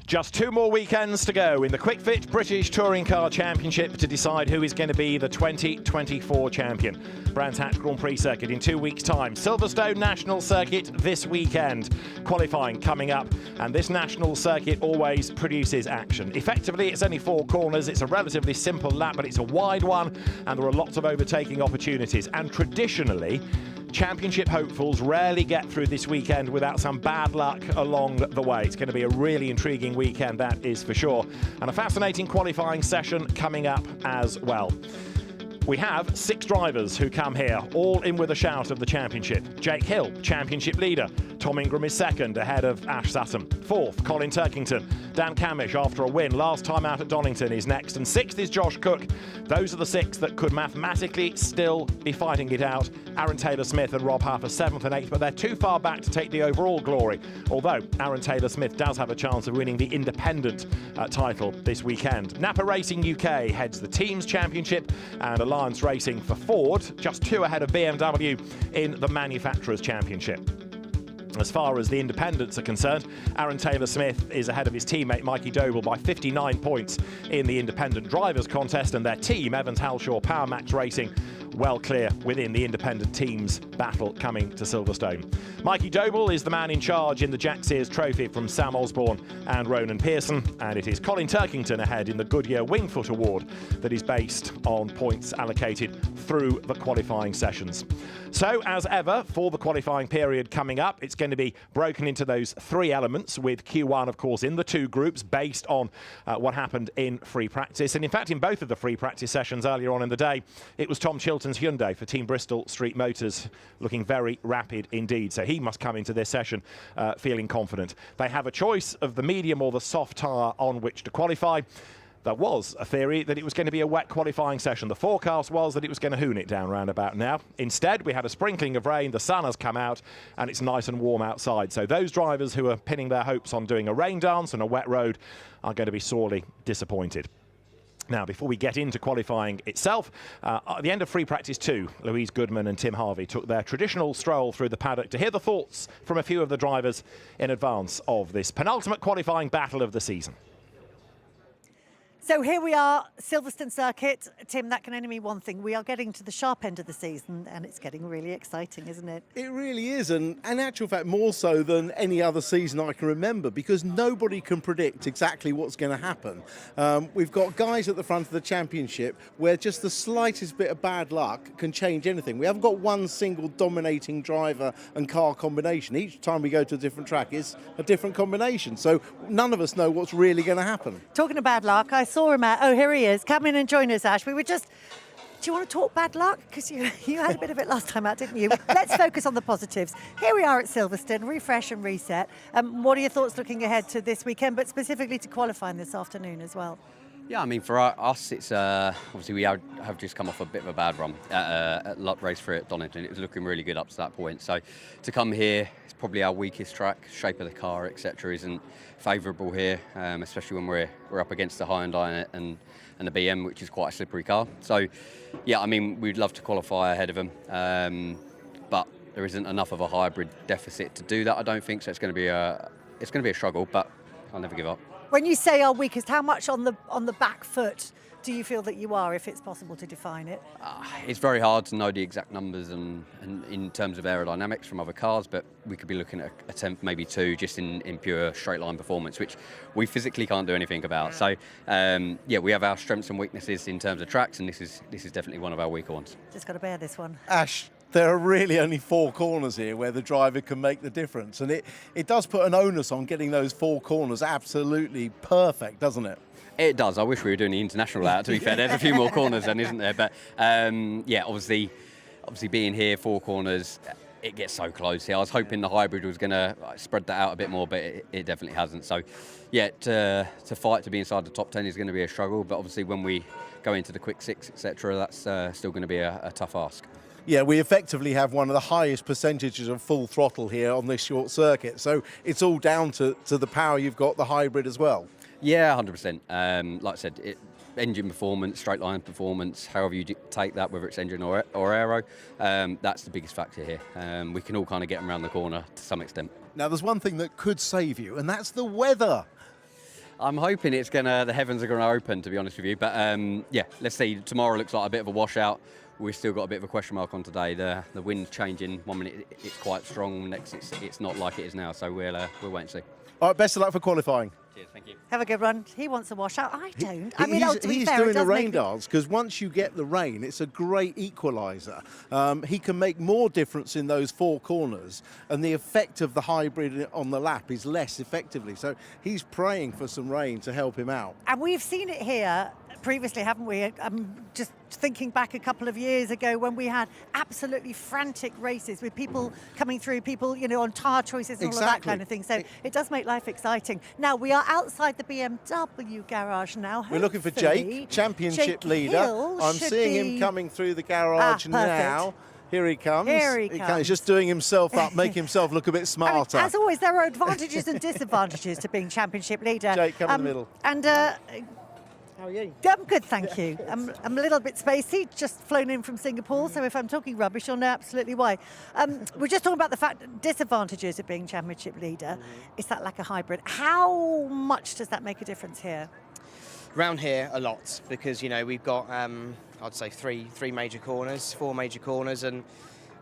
Just 2 more weekends to go in the Quick Fit British Touring Car Championship to decide who is going to be the 2024 champion. Brands Hatch Grand Prix circuit in 2 weeks' time. Silverstone National Circuit this weekend. Qualifying coming up, and this national circuit always produces action. Effectively, it's only 4 corners. It's a relatively simple lap, but it's a wide one, and there are lots of overtaking opportunities. And traditionally, championship hopefuls rarely get through this weekend without some bad luck along the way. It's going to be a really intriguing weekend, that is for sure. And a fascinating qualifying session coming up as well. We have 6 drivers who come here, all in with a shout of the championship. Jake Hill, championship leader. Tom Ingram is second, ahead of Ash Sutton. Fourth, Colin Turkington. Dan Camish, after a win last time out at Donington, is next. And sixth is Josh Cook. Those are the 6 that could mathematically still be fighting it out. Aaron Taylor-Smith and Rob Huff are 7th and 8th, but they're too far back to take the overall glory. Although Aaron Taylor-Smith does have a chance of winning the independent title this weekend. Napa Racing UK heads the Teams Championship, and Alliance Racing for Ford, just 2 ahead of BMW in the Manufacturers Championship. As far as the independents are concerned, Aaron Taylor-Smith is ahead of his teammate Mikey Doble by 59 points in the independent drivers contest, and their team, Evans Halshaw Power Max Racing, well clear within the independent teams battle coming to Silverstone. Mikey Doble is the man in charge in the Jack Sears Trophy from Sam Osborne and Ronan Pearson, and it is Colin Turkington ahead in the Goodyear Wingfoot Award that is based on points allocated through the qualifying sessions. So, as ever, for the qualifying period coming up, it's going to be broken into those 3 elements, with Q1, of course, in the 2 groups based on what happened in free practice. And in fact, in both of the free practice sessions earlier on in the day, it was Tom Chilton's Hyundai for Team Bristol Street Motors looking very rapid indeed. So he must come into this session feeling confident. They have a choice of the medium or the soft tyre on which to qualify. There was a theory that it was going to be a wet qualifying session. The forecast was that it was going to hoon it down round about now. Instead, we had a sprinkling of rain, the sun has come out, and it's nice and warm outside. So those drivers who are pinning their hopes on doing a rain dance on a wet road are going to be sorely disappointed. Now, before we get into qualifying itself, at the end of free practice 2, Louise Goodman and Tim Harvey took their traditional stroll through the paddock to hear the thoughts from a few of the drivers in advance of this penultimate qualifying battle of the season. So here we are, Silverstone circuit. Tim, that can only mean one thing. We are getting to the sharp end of the season, and it's getting really exciting, isn't it? It really is, and in actual fact, more so than any other season I can remember, because nobody can predict exactly what's going to happen. We've got guys at the front of the championship where just the slightest bit of bad luck can change anything. We haven't got one single dominating driver and car combination. Each time we go to a different track, it's a different combination. So none of us know what's really going to happen. Talking of bad luck, I saw him at, oh, here he is. Come in and join us, Ash. We were just, do you want to talk bad luck? Because you had a bit of it last time out, didn't you? Let's focus on the positives. Here we are at Silverstone, refresh and reset. What are your thoughts looking ahead to this weekend, but specifically to qualifying this afternoon as well? Yeah, I mean, for us, it's obviously we have just come off a bit of a bad run at race 3 at Donington. It was looking really good up to that point. So to come here, it's probably our weakest track. Shape of the car, etc., isn't favourable here, especially when we're up against the Hyundai and the BM, which is quite a slippery car. So, yeah, I mean, we'd love to qualify ahead of them, but there isn't enough of a hybrid deficit to do that, I don't think. So it's going to be a struggle, but I'll never give up. When you say our weakest, how much on the back foot do you feel that you are, if it's possible to define it? It's very hard to know the exact numbers and in terms of aerodynamics from other cars, but we could be looking at a 10th, maybe 2, just in pure straight line performance, which we physically can't do anything about. So, yeah, we have our strengths and weaknesses in terms of tracks, and this is definitely one of our weaker ones. Just got to bear this one. Ash, there are really only 4 corners here where the driver can make the difference, and it does put an onus on getting those 4 corners absolutely perfect, doesn't it? It does. I wish we were doing the international layout, to be fair. There's a few more corners then, isn't there? But yeah, obviously being here, 4 corners, it gets so close here. I was hoping the hybrid was going to spread that out a bit more, but it definitely hasn't. So yeah, to fight to be inside the top 10 is going to be a struggle, but obviously when we go into the quick 6, etc., that's still going to be a tough ask. Yeah, we effectively have one of the highest percentages of full throttle here on this short circuit. So it's all down to the power you've got, the hybrid as well. Yeah, 100%. Like I said, engine performance, straight line performance, however you take that, whether it's engine or aero, that's the biggest factor here. We can all kind of get them around the corner to some extent. Now, there's one thing that could save you, and that's the weather. I'm hoping the heavens are gonna open, to be honest with you. But yeah, let's see. Tomorrow looks like a bit of a washout. We've still got a bit of a question mark on today. The wind's changing. 1 minute it's quite strong, next it's not like it is now. So we'll wait and see. All right, best of luck for qualifying. Cheers, thank you. Have a good run. He wants a washout. I don't. I mean, to be he's fair, it doing a does rain make dance because once you get the rain, it's a great equaliser. He can make more difference in those 4 corners, and the effect of the hybrid on the lap is less effectively. So he's praying for some rain to help him out. And we've seen it here previously, haven't we? I'm just thinking back a couple of years ago when we had absolutely frantic races with people coming through, people, on tyre choices and all of that kind of thing. So it does make life exciting. Now, we are outside the BMW garage now. We're looking for Jake, championship leader. Hill I'm seeing him coming through the garage now. Here he comes. He's just doing himself up, making himself look a bit smarter. As always, there are advantages and disadvantages to being championship leader. Jake, come in the middle. And how are you? I'm good, thank you. I'm a little bit spacey, just flown in from Singapore, so if I'm talking rubbish, you'll know absolutely why. We're just talking about the disadvantages of being championship leader. Is that like a hybrid? How much does that make a difference here? Around here, a lot, because we've got I'd say three major corners, 4 major corners, and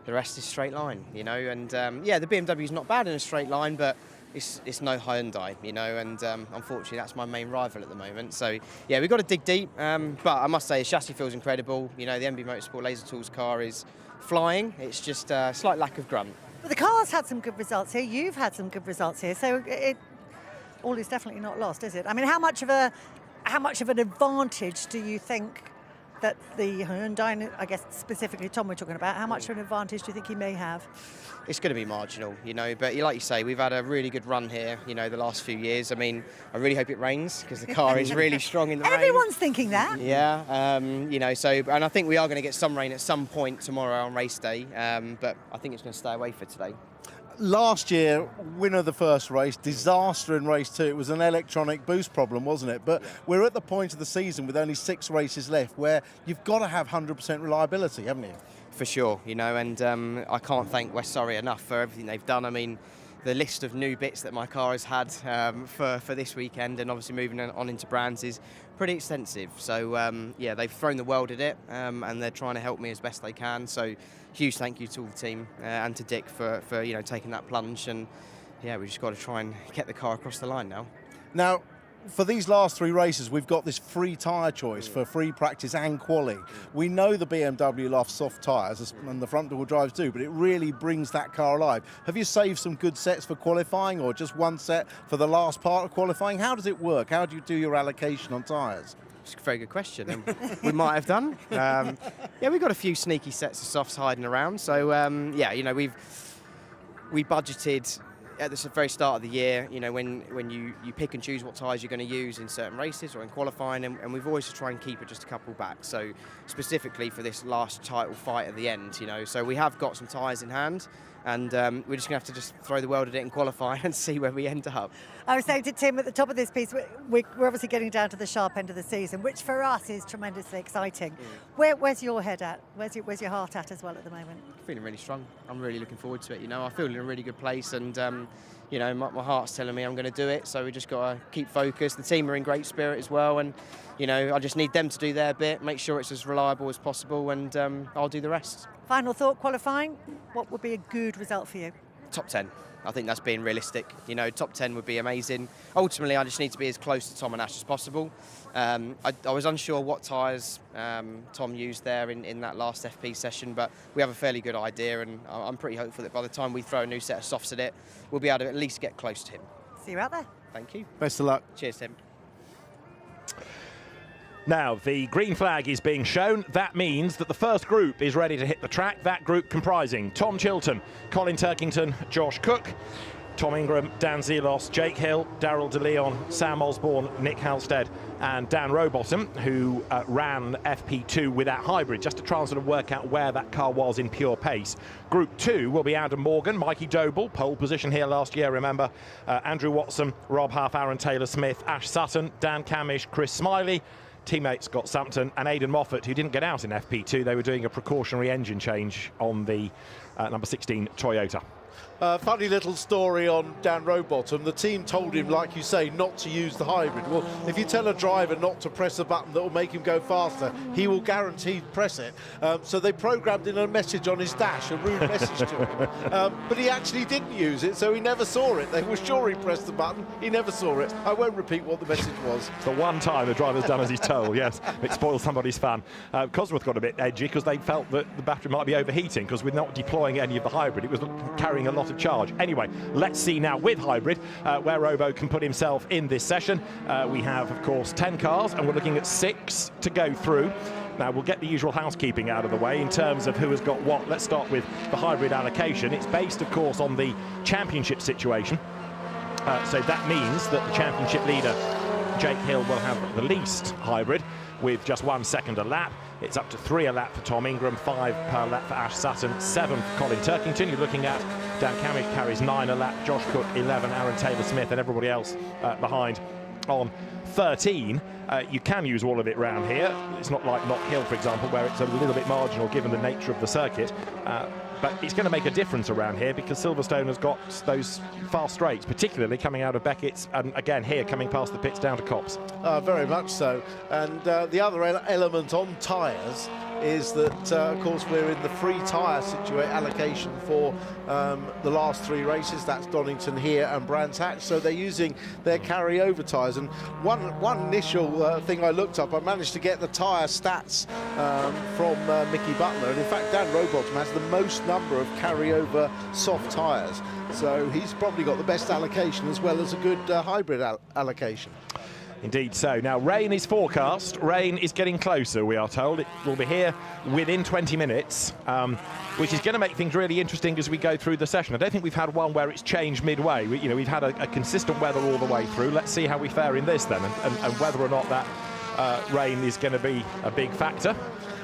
the rest is straight line. And yeah, the BMW's not bad in a straight line, but it's no Hyundai, and unfortunately that's my main rival at the moment. So yeah, we've got to dig deep, but I must say the chassis feels incredible. The MB Motorsport Laser Tools car is flying. It's just a slight lack of grunt. But the car's had some good results here. You've had some good results here, so all is definitely not lost, is it? I mean, how much of an advantage do you think that the Hyundai, I guess specifically Tom we're talking about, how much of an advantage do you think he may have? It's going to be marginal, but like you say, we've had a really good run here, the last few years. I mean, I really hope it rains because the car is really strong in the rain. Everyone's thinking that. Yeah, and I think we are going to get some rain at some point tomorrow on race day, but I think it's going to stay away for today. Last year, winner of the first race, disaster in race 2. It was an electronic boost problem, wasn't it? But we're at the point of the season with only 6 races left where you've got to have 100% reliability, haven't you? For sure, and I can't thank West Surrey enough for everything they've done. I mean, the list of new bits that my car has had for this weekend and obviously moving on into brands is pretty extensive. So yeah, they've thrown the world at it and they're trying to help me as best they can. So huge thank you to all the team and to Dick for taking that plunge. And yeah, we just got to try and get the car across the line now. Now, for these last 3 races, we've got this free tyre choice for free practice and quali. We know the BMW loves soft tyres, and the front-wheel drives do, but it really brings that car alive. Have you saved some good sets for qualifying, or just one set for the last part of qualifying? How does it work? How do you do your allocation on tyres? It's a very good question, and we might have done. Yeah, we've got a few sneaky sets of softs hiding around. So yeah, we budgeted at the very start of the year, when you pick and choose what tyres you're going to use in certain races or in qualifying, and we've always tried and keep it just a couple back. So specifically for this last title fight at the end, so we have got some tyres in hand, and we're just going to have to just throw the world at it in qualifying and see where we end up. I was saying to Tim at the top of this piece, we're obviously getting down to the sharp end of the season, which for us is tremendously exciting. Where's your head at? Where's your heart at as well at the moment? Feeling really strong. I'm really looking forward to it. I feel in a really good place, and my heart's telling me I'm going to do it. So we just got to keep focused. The team are in great spirit as well, and I just need them to do their bit, make sure it's as reliable as possible, and I'll do the rest. Final thought, qualifying, what would be a good result for you? Top 10. I think that's being realistic. Top 10 would be amazing. Ultimately, I just need to be as close to Tom and Ash as possible. I was unsure what tyres Tom used there in that last FP session, but we have a fairly good idea, and I'm pretty hopeful that by the time we throw a new set of softs at it, we'll be able to at least get close to him. See you out there. Thank you. Best of luck. Cheers, Tim. Now, the green flag is being shown. That means that the first group is ready to hit the track. That group comprising Tom Chilton, Colin Turkington, Josh Cook, Tom Ingram, Dan Zelos, Jake Hill, Daryl DeLeon, Sam Osborne, Nick Halstead and Dan Rowbottom, who ran FP2 with that hybrid, just to try and sort of work out where that car was in pure pace. Group 2 will be Adam Morgan, Mikey Doble, pole position here last year, remember, Andrew Watson, Rob Huff, Aaron Taylor-Smith, Ash Sutton, Dan Camish, Chris Smiley, teammate Scott Sampton and Aidan Moffat, who didn't get out in FP2. They were doing a precautionary engine change on the number 16 Toyota. Funny little story on Dan Rowbottom. The team told him, like you say, not to use the hybrid. Well, if you tell a driver not to press a button that will make him go faster, he will guaranteed press it. So they programmed in a message on his dash, a rude message to him. But he actually didn't use it, so he never saw it. They were sure he pressed the button. He never saw it. I won't repeat what the message was. The one time the driver's done as he's told, yes. It spoils somebody's fun. Cosworth got a bit edgy because they felt that the battery might be overheating because we're not deploying any of the hybrid. It was carrying a lot of charge. Anyway, let's see now with hybrid where Robo can put himself in this session. We have, of course, 10 cars and we're looking at 6 to go through. Now, we'll get the usual housekeeping out of the way in terms of who has got what. Let's start with the hybrid allocation. It's based, of course, on the championship situation. So that means that the championship leader, Jake Hill, will have the least hybrid with just 1 second a lap. It's up to 3 a lap for Tom Ingram, 5 per lap for Ash Sutton, 7 for Colin Turkington. You're looking at Dan Cammick carries 9 a lap, Josh Cook 11, Aaron Taylor-Smith and everybody else behind on 13. You can use all of it round here. It's not like Knock Hill, for example, where it's a little bit marginal given the nature of the circuit. But it's going to make a difference around here because Silverstone has got those fast straights, particularly coming out of Beckett's, and again here coming past the pits down to Copse. Very much so. And the other element on tyres is that, of course, we're in the free tyre allocation for the last 3 races. That's Donington here and Brands Hatch. So they're using their carryover tyres. And one initial thing I looked up, I managed to get the tyre stats from Mickey Butler. And in fact, Dan Rowbottom has the most number of carryover soft tyres. So he's probably got the best allocation as well as a good hybrid allocation. Indeed so. Now, rain is forecast. Rain is getting closer, we are told. It will be here within 20 minutes, which is going to make things really interesting as we go through the session. I don't think we've had one where it's changed midway. We've had a consistent weather all the way through. Let's see how we fare in this then, and whether or not that rain is going to be a big factor.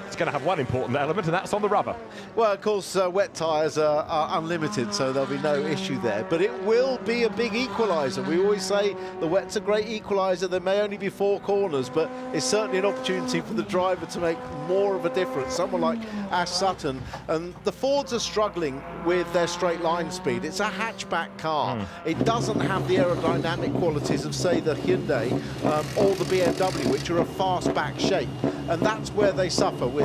It's going to have one important element, and that's on the rubber. Well, of course, wet tyres are unlimited, so there'll be no issue there. But it will be a big equaliser. We always say the wet's a great equaliser. There may only be 4 corners, but it's certainly an opportunity for the driver to make more of a difference. Someone like Ash Sutton. And the Fords are struggling with their straight line speed. It's a hatchback car. It doesn't have the aerodynamic qualities of, say, the Hyundai or the BMW, which are a fast-back shape. And that's where they suffer with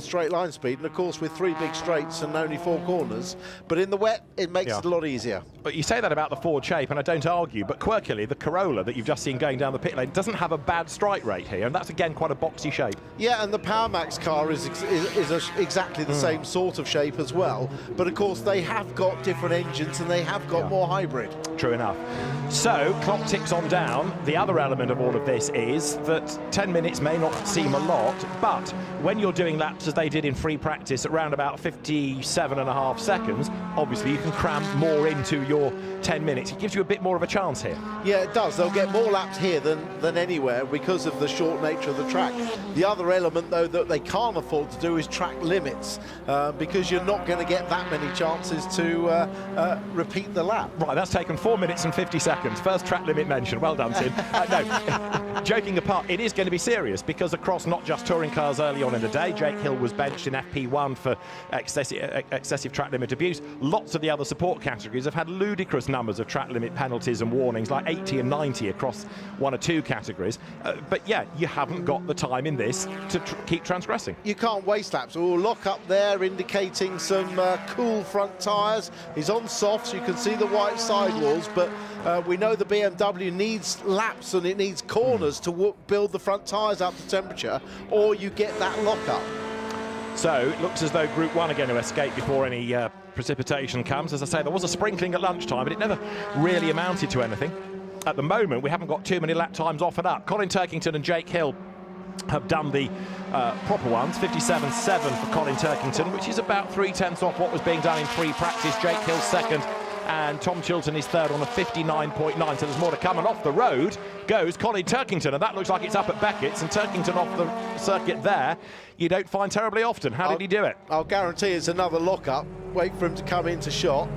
straight line speed, and of course with 3 big straights and only 4 corners. But in the wet, it makes it a lot easier. But you say that about the Ford shape, and I don't argue, but quirkily, the Corolla that you've just seen going down the pit lane doesn't have a bad strike rate here, and that's again quite a boxy shape. Yeah, and the Power Max car is exactly the same sort of shape as well. But of course, they have got different engines and they have got more hybrid. True enough. So, clock ticks on down. The other element of all of this is that 10 minutes may not seem a lot, but when you're doing laps as they did in free practice at around about 57.5 seconds, obviously you can cram more into your 10 minutes. It gives you a bit more of a chance here. Yeah, it does. They'll get more laps here than anywhere because of the short nature of the track. The other element, though, that they can't afford to do is track limits because you're not going to get that many chances to repeat the lap. Right, that's taken 4 minutes and 50 seconds. First track limit mentioned. Well done, Tim. No, joking apart, it is going to be serious because across not just touring cars early on in the day, Jake Hill was benched in FP1 for excessive track limit abuse. Lots of the other support categories have had ludicrous numbers of track limit penalties and warnings, like 80 and 90 across 1 or 2 categories. But yeah, you haven't got the time in this to keep transgressing. You can't waste laps. We'll lock up there, indicating some cool front tyres. He's on softs. You can see the white sidewalls, but we know the BMW needs laps and it needs corners to build the front tyres up to temperature, or you get that lock-up. So it looks as though Group 1 are going to escape before any precipitation comes. As I say, there was a sprinkling at lunchtime, but it never really amounted to anything. At the moment, we haven't got too many lap times offered up. Colin Turkington and Jake Hill have done the proper ones, 57.7 for Colin Turkington, which is about 3/10 off what was being done in free practice. Jake Hill second, and Tom Chilton is third on a 59.9, so there's more to come. And off the road goes Colin Turkington, and that looks like it's up at Beckett's, and Turkington off the circuit there you don't find terribly often. How did he do it? I'll guarantee it's another lock-up. Wait for him to come into shot.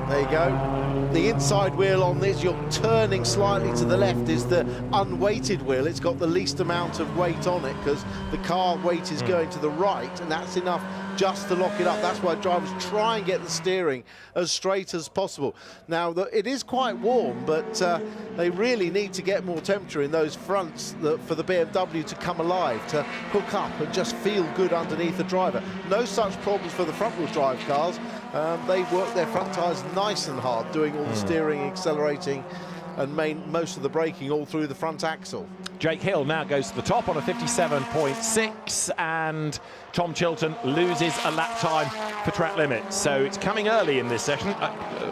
There you go. The inside wheel on this, you're turning slightly to the left, is the unweighted wheel. It's got the least amount of weight on it because the car weight is going to the right, and that's enough just to lock it up. That's why drivers try and get the steering as straight as possible. Now, it is quite warm, but they really need to get more temperature in those fronts for the BMW to come alive, to hook up and just feel good underneath the driver. No such problems for the front-wheel drive cars. They work their front tyres nice and hard, doing all the steering, accelerating, and most of the braking all through the front axle. Jake Hill now goes to the top on a 57.6, and Tom Chilton loses a lap time for track limits. So it's coming early in this session.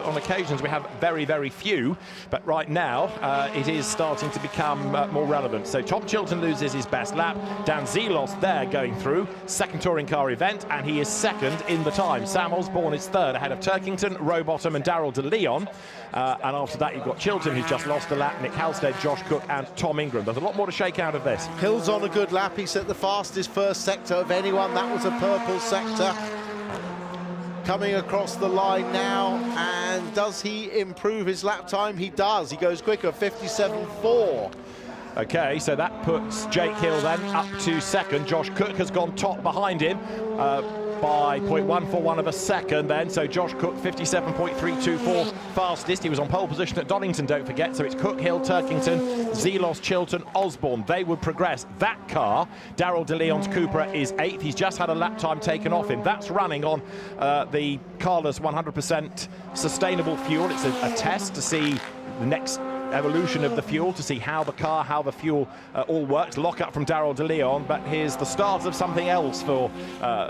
On occasions we have very, very few, but right now it is starting to become more relevant. So Tom Chilton loses his best lap. Dan Zelos there going through, second touring car event, and he is second in the time. Sam Osborne is third ahead of Turkington, Rowbottom and Darrell de Leon. And after that you've got Chilton, who's just lost a lap, Nick Halstead, Josh Cook and Tom Ingram. There's a lot more to shake out of this. Hill's on a good lap. He set the fastest first sector of anyone. That was a purple sector. Coming across the line now, and does he improve his lap time? He does. He goes quicker, 57.4. Okay, so that puts Jake Hill then up to second. Josh Cook has gone top behind him by 0.141 of a second then. So Josh Cook, 57.324 fastest. He was on pole position at Donington, don't forget. So it's Cook, Hill, Turkington, Zelos, Chilton, Osborne. They would progress. That car, Darrell de Leon's Cupra, is 8th. He's just had a lap time taken off him. That's running on the Carlos 100% sustainable fuel. It's a test to see the next evolution of the fuel, to see how the fuel all works. Lock up from Darrell de Leon, but here's the start of something else for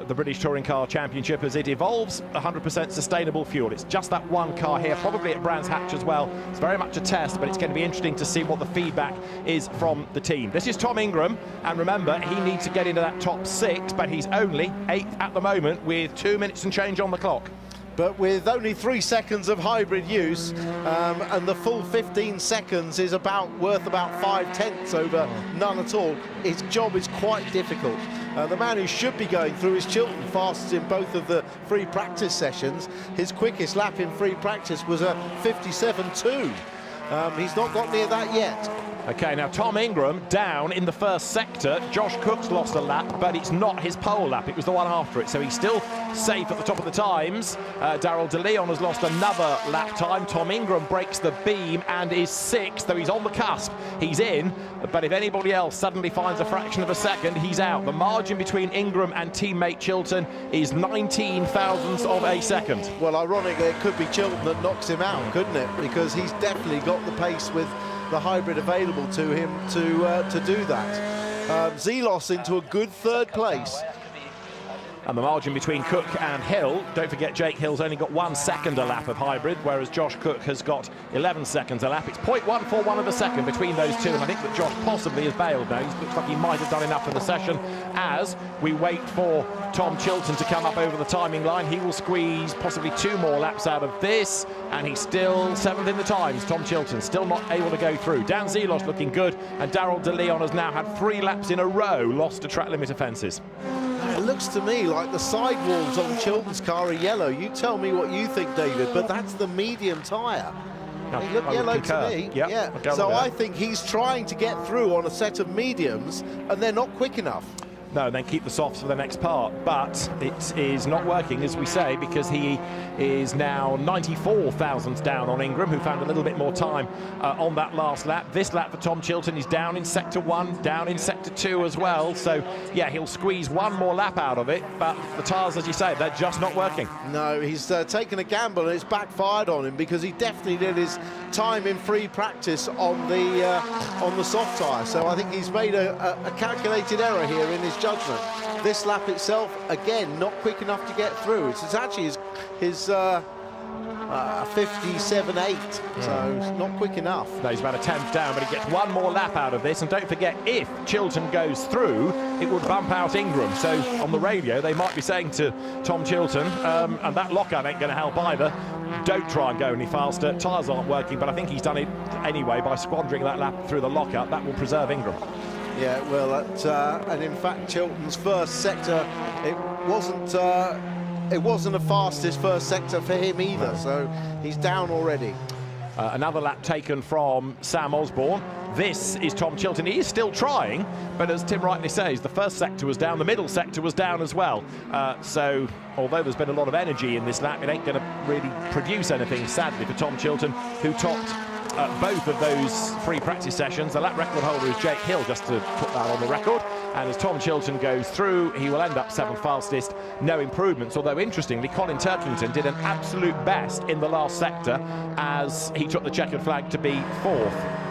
the British Touring Car Championship as it evolves 100% sustainable fuel. It's just that one car here, probably at Brands Hatch as well. It's very much a test, but it's going to be interesting to see what the feedback is from the team. This is Tom Ingram, and remember, he needs to get into that top 6, but he's only 8th at the moment with 2 minutes and change on the clock. But with only 3 seconds of hybrid use, and the full 15 seconds is worth about 5/10 over none at all, his job is quite difficult. The man who should be going through is Chilton, fastest in both of the free practice sessions. His quickest lap in free practice was a 57.2. He's not got near that yet. Okay, now Tom Ingram down in the first sector. Josh Cook's lost a lap, but it's not his pole lap. It was the one after it, so he's still safe at the top of the times. Darrell de Leon has lost another lap time. Tom Ingram breaks the beam and is 6th, though he's on the cusp. He's in, but if anybody else suddenly finds a fraction of a second, he's out. The margin between Ingram and teammate Chilton is 19 thousandths of a second. Well, ironically, it could be Chilton that knocks him out, couldn't it? Because he's definitely got the pace with the hybrid available to him to do that. Zelos into a good third place. And the margin between Cook and Hill, don't forget Jake Hill's only got 1 second a lap of hybrid, whereas Josh Cook has got 11 seconds a lap. It's 0.141 of a second between those two, and I think that Josh possibly has bailed now. He looks like he might have done enough for the session. As we wait for Tom Chilton to come up over the timing line, he will squeeze possibly 2 more laps out of this, and he's still 7th in the times. Tom Chilton still not able to go through. Dan Zelos looking good, and Darrell de Leon has now had 3 laps in a row lost to track limit offences. It looks to me like the sidewalls on Chilton's car are yellow. You tell me what you think, David, but that's the medium tyre. They look yellow to me. Yep, yeah. So I think he's trying to get through on a set of mediums, and they're not quick enough. No, and then keep the softs for the next part. But it is not working, as we say, because he is now 94 thousandths down on Ingram, who found a little bit more time on that last lap. This lap for Tom Chilton is down in Sector 1, down in Sector 2 as well. So, yeah, he'll squeeze 1 more lap out of it. But the tyres, as you say, they're just not working. No, he's taken a gamble, and it's backfired on him, because he definitely did his time in free practice on the soft tyre. So I think he's made a calculated error here in his judgment. This lap itself, again, not quick enough to get through. It's actually his 57.8, so it's not quick enough. No, he's about a 10th down, but he gets 1 more lap out of this. And don't forget, if Chilton goes through, it would bump out Ingram. So on the radio, they might be saying to Tom Chilton, and that lockup ain't going to help either, don't try and go any faster. Tyres aren't working, but I think he's done it anyway by squandering that lap through the lockup. That will preserve Ingram. Yeah, well, and in fact, Chilton's first sector, it wasn't the fastest first sector for him either, so he's down already. Another lap taken from Sam Osborne. This is Tom Chilton. He is still trying, but as Tim rightly says, the first sector was down, the middle sector was down as well. So although there's been a lot of energy in this lap, it ain't going to really produce anything, sadly, for Tom Chilton, who topped both of those free practice sessions. The lap record holder is Jake Hill, just to put that on the record. And as Tom Chilton goes through, he will end up 7th fastest, no improvements. Although, interestingly, Colin Turkington did an absolute best in the last sector as he took the checkered flag to be 4th.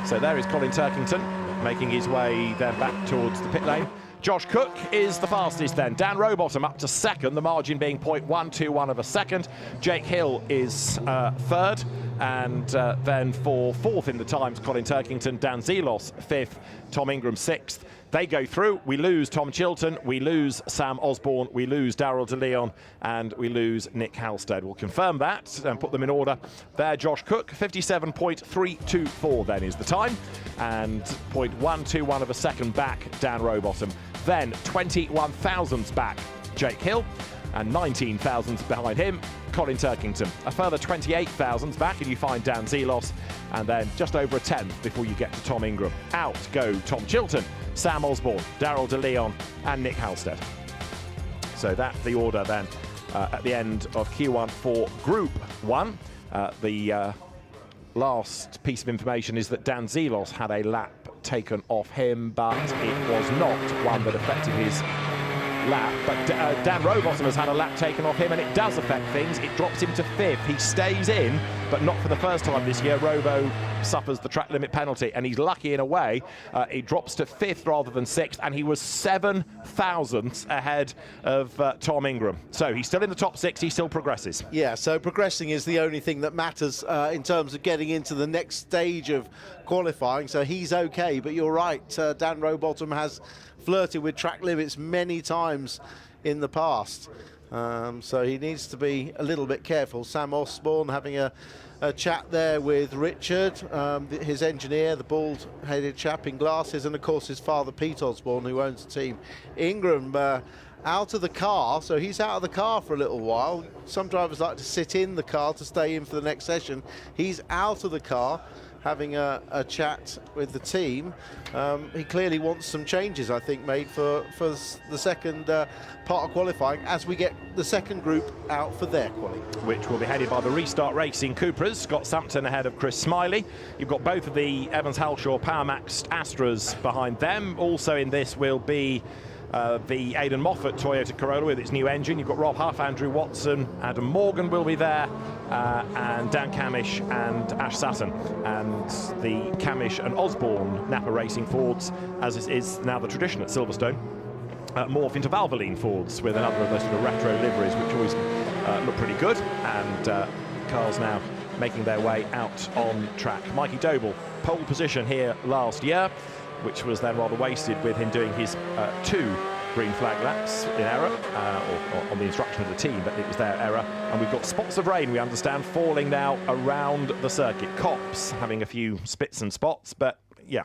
So there is Colin Turkington making his way then back towards the pit lane. Josh Cook is the fastest then. Dan Rowbottom up to 2nd, the margin being 0.121 of a second. Jake Hill is 3rd, and then for 4th in the times, Colin Turkington. Dan Zelos 5th, Tom Ingram 6th. They go through. We lose Tom Chilton, we lose Sam Osborne, we lose Darrell De Leon, and we lose Nick Halstead. We'll confirm that and put them in order. There, Josh Cook, 57.324 then is the time, and 0.121 of a second back, Dan Rowbottom. Then 21 thousandths back, Jake Hill, and 19 thousandths behind him, Colin Turkington. A further 28 thousandths back and you find Dan Zelos, and then just over a 10th before you get to Tom Ingram. Out go Tom Chilton, Sam Osborne, Darrell De Leon, and Nick Halstead. So that's the order then at the end of Q1 for Group 1. The last piece of information is that Dan Zelos had a lap taken off him, but it was not one that affected his lap. But Dan Rowbottom has had a lap taken off him, and it does affect things. It drops him to 5th. He stays in, but not for the first time this year. Robo suffers the track limit penalty, and he's lucky in a way. He drops to 5th rather than 6th, and he was 7 thousandths ahead of Tom Ingram. So he's still in the top 6. He still progresses. Yeah, so progressing is the only thing that matters in terms of getting into the next stage of qualifying. So he's okay, but you're right. Dan Rowbottom has flirted with track limits many times in the past. So he needs to be a little bit careful. Sam Osborne having a chat there with Richard, his engineer, the bald-headed chap in glasses, and of course his father Pete Osborne, who owns the team. Ingram out of the car, so he's out of the car for a little while. Some drivers like to sit in the car to stay in for the next session. He's out of the car, having a chat with the team. He clearly wants some changes, I think, made for the second part of qualifying as we get the second group out for their quali. Which will be headed by the Restart Racing Cupras. Scott Sampson ahead of Chris Smiley. You've got both of the Evans Halshaw Powermax Astras behind them. Also in this will be the Aidan Moffat Toyota Corolla with its new engine. You've got Rob Huff, Andrew Watson, Adam Morgan will be there, and Dan Camish and Ash Sutton. And the Camish and Osborne Napa Racing Fords, as is now the tradition at Silverstone, morph into Valvoline Fords with another of those sort of retro liveries, which always look pretty good. And cars now making their way out on track. Mikey Doble, pole position here last year, which was then rather wasted with him doing his 2 green flag laps in error, or on the instruction of the team, but it was their error. And we've got spots of rain, we understand, falling now around the circuit. Copse having a few spits and spots, but yeah,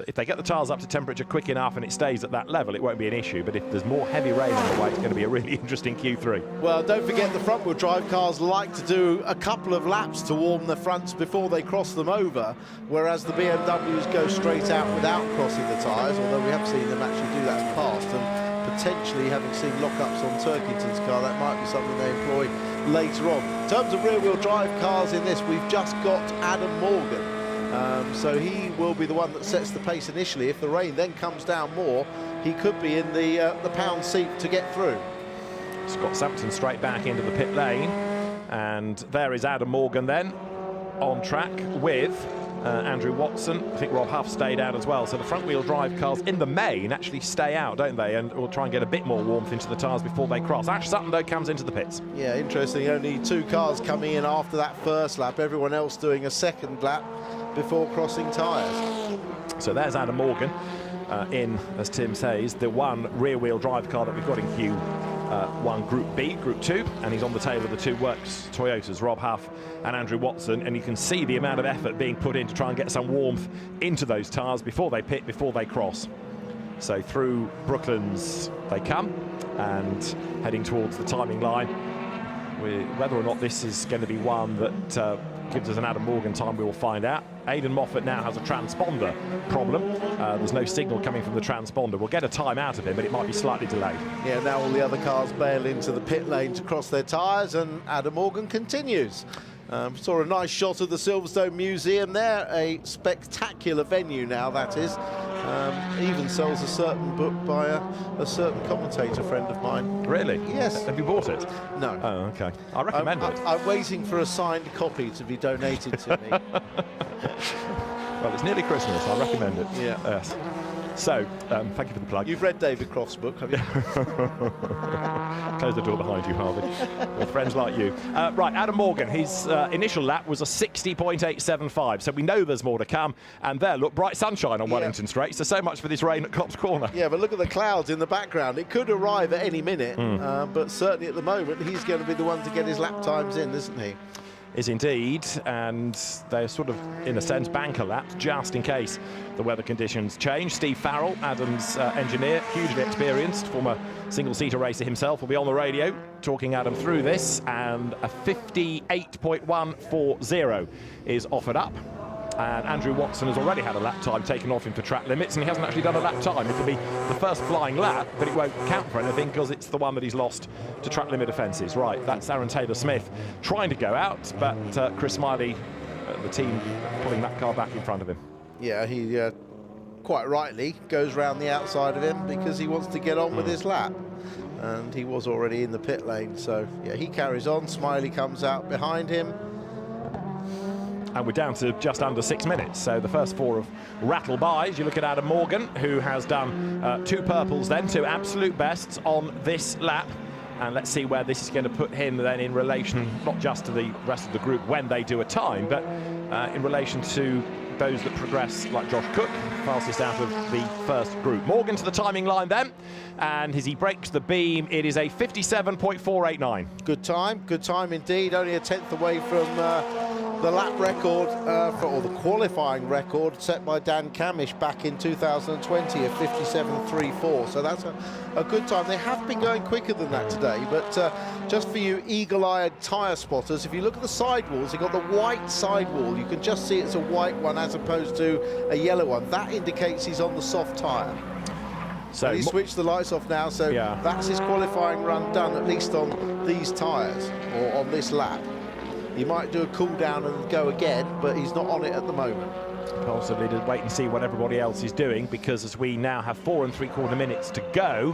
if they get the tyres up to temperature quick enough and it stays at that level, it won't be an issue. But if there's more heavy rain on the way, it's going to be a really interesting Q3. Well, don't forget the front-wheel drive cars like to do a couple of laps to warm the fronts before they cross them over, whereas the BMWs go straight out without crossing the tyres, although we have seen them actually do that in the past. And potentially, having seen lockups on Turkington's car, that might be something they employ later on. In terms of rear-wheel drive cars in this, we've just got Adam Morgan. So he will be the one that sets the pace initially. If the rain then comes down more, he could be in the pound seat to get through. Scott Sampson straight back into the pit lane, and there is Adam Morgan then on track with Andrew Watson. I think Rob Huff stayed out as well. So the front-wheel drive cars in the main actually stay out, don't they? And we'll try and get a bit more warmth into the tyres before they cross. Ash Sutton, though, comes into the pits. Yeah, interesting. Only 2 cars coming in after that first lap. Everyone else doing a second lap before crossing tyres. So there's Adam Morgan in, as Tim says, the one rear-wheel drive car that we've got in Q1 Group B, Group 2, and he's on the tail of the 2 works Toyotas, Rob Huff and Andrew Watson, and you can see the amount of effort being put in to try and get some warmth into those tyres before they pit, before they cross. So through Brooklands they come, and heading towards the timing line Whether or not this is going to be one that gives us an Adam Morgan time, we will find out. Aidan Moffat now has a transponder problem. There's no signal coming from the transponder. We'll get a time out of him, but it might be slightly delayed. Yeah, now all the other cars bail into the pit lane to cross their tyres, and Adam Morgan continues. Saw a nice shot of the Silverstone Museum there, a spectacular venue now, that is. Even sells a certain book by a certain commentator friend of mine. Really? Yes. Have you bought it? No. Oh, okay. I recommend it. I'm waiting for a signed copy to be donated to me. Well, it's nearly Christmas. I recommend it. Yeah. Yes. So, thank you for the plug. You've read David Croft's book, have you? Close the door behind you, Harvey. With friends like you. Right, Adam Morgan, his initial lap was a 60.875, so we know there's more to come. And there, look, bright sunshine on Wellington Straight, so much for this rain at Copse Corner. Yeah, but look at the clouds in the background. It could arrive at any minute, but certainly at the moment, he's going to be the one to get his lap times in, isn't he? Is indeed, and they're sort of, in a sense, banker laps, just in case the weather conditions change. Steve Farrell, Adam's engineer, hugely experienced, former single-seater racer himself, will be on the radio talking Adam through this, and a 58.140 is offered up. And Andrew Watson has already had a lap time taken off him for track limits, and he hasn't actually done a lap time. It'll be the first flying lap, but it won't count for anything because it's the one that he's lost to track limit offences. Right, that's Aaron Taylor-Smith trying to go out, but Chris Smiley, the team, pulling that car back in front of him. Yeah, he quite rightly goes round the outside of him because he wants to get on with his lap. And he was already in the pit lane, so yeah, he carries on. Smiley comes out behind him. And we're down to just under 6 minutes, so the first four have rattled by. As you look at Adam Morgan, who has done 2 purples then, 2 absolute bests on this lap. And let's see where this is going to put him then in relation, not just to the rest of the group when they do a time, but in relation to those that progress, like Josh Cook, fastest out of the first group. Morgan to the timing line then, and as he breaks the beam, it is a 57.489. Good time indeed, only a tenth away from the lap record, or the qualifying record set by Dan Camish back in 2020 of 57.34. So that's a good time. They have been going quicker than that today, but just for you eagle-eyed tyre spotters, if you look at the sidewalls, you've got the white sidewall. You can just see it's a white one as opposed to a yellow one. That indicates he's on the soft tyre. So he switched the lights off now, so yeah, that's his qualifying run done, at least on these tyres, or on this lap. He might do a cool down and go again, but he's not on it at the moment. Possibly to wait and see what everybody else is doing, because as we now have 4 3/4 minutes to go,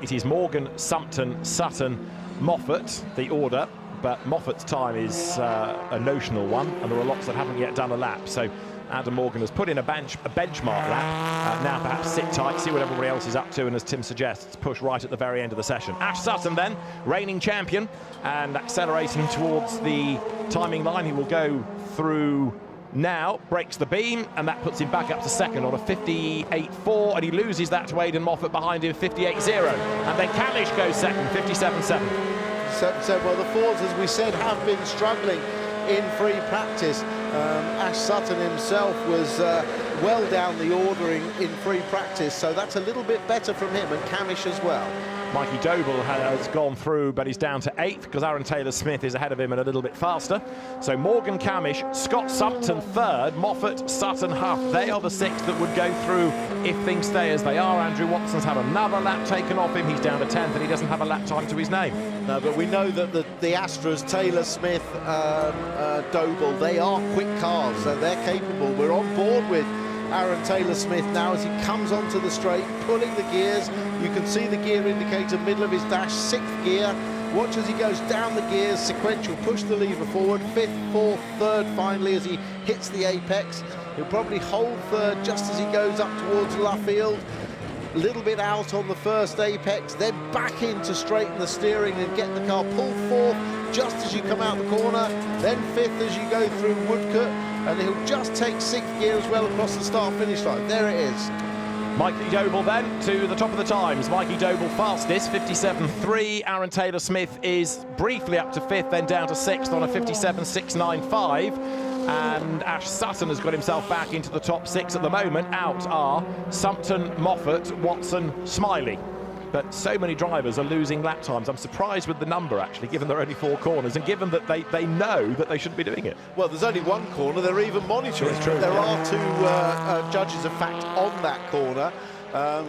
it is Morgan, Sumpton, Sutton, Moffat, the order, but Moffat's time is a notional one, and there are lots that haven't yet done a lap. So Adam Morgan has put in a benchmark lap. Now perhaps sit tight, see what everybody else is up to, and as Tim suggests, push right at the very end of the session. Ash Sutton then, reigning champion, and accelerating towards the timing line. He will go through now, breaks the beam, and that puts him back up to second on a 58.4, and he loses that to Aidan Moffat behind him, 58.0. And then Camish goes second, 57.7. Well, the Fords, as we said, have been struggling in free practice. Ash Sutton himself was well down the ordering in free practice, so that's a little bit better from him, and Camish as well. Mikey Doble has gone through, but he's down to 8th because Aaron Taylor-Smith is ahead of him and a little bit faster. So Morgan, Camish, Scott Sumpton 3rd, Moffat, Sutton, Huff, they are the 6 that would go through if things stay as they are. Andrew Watson's had another lap taken off him. He's down to 10th and he doesn't have a lap time to his name. No, but we know that the Astras, Taylor-Smith, Doble, they are quick cars, so they're capable. We're on board with Aaron Taylor-Smith now as he comes onto the straight, pulling the gears. You can see the gear indicator, middle of his dash, 6th gear. Watch as he goes down the gears, sequential, push the lever forward, 5th, 4th, 3rd finally as he hits the apex. He'll probably hold 3rd just as he goes up towards Luffield. A little bit out on the first apex, then back in to straighten the steering and get the car pulled 4th just as you come out the corner, then 5th as you go through Woodcote, and he'll just take 6th gear as well across the start-finish line. There it is. Mikey Doble then to the top of the times. Mikey Doble fastest, 57.3. Aaron Taylor-Smith is briefly up to 5th, then down to 6th on a 57.695. And Ash Sutton has got himself back into the top 6 at the moment. Out are Sumpton, Moffat, Watson, Smiley. but so many drivers are losing lap times. I'm surprised with the number, actually, given there are only 4 corners and given that they know that they shouldn't be doing it. Well, there's only one corner, they're even monitoring. It's true. There are 2 judges of fact on that corner.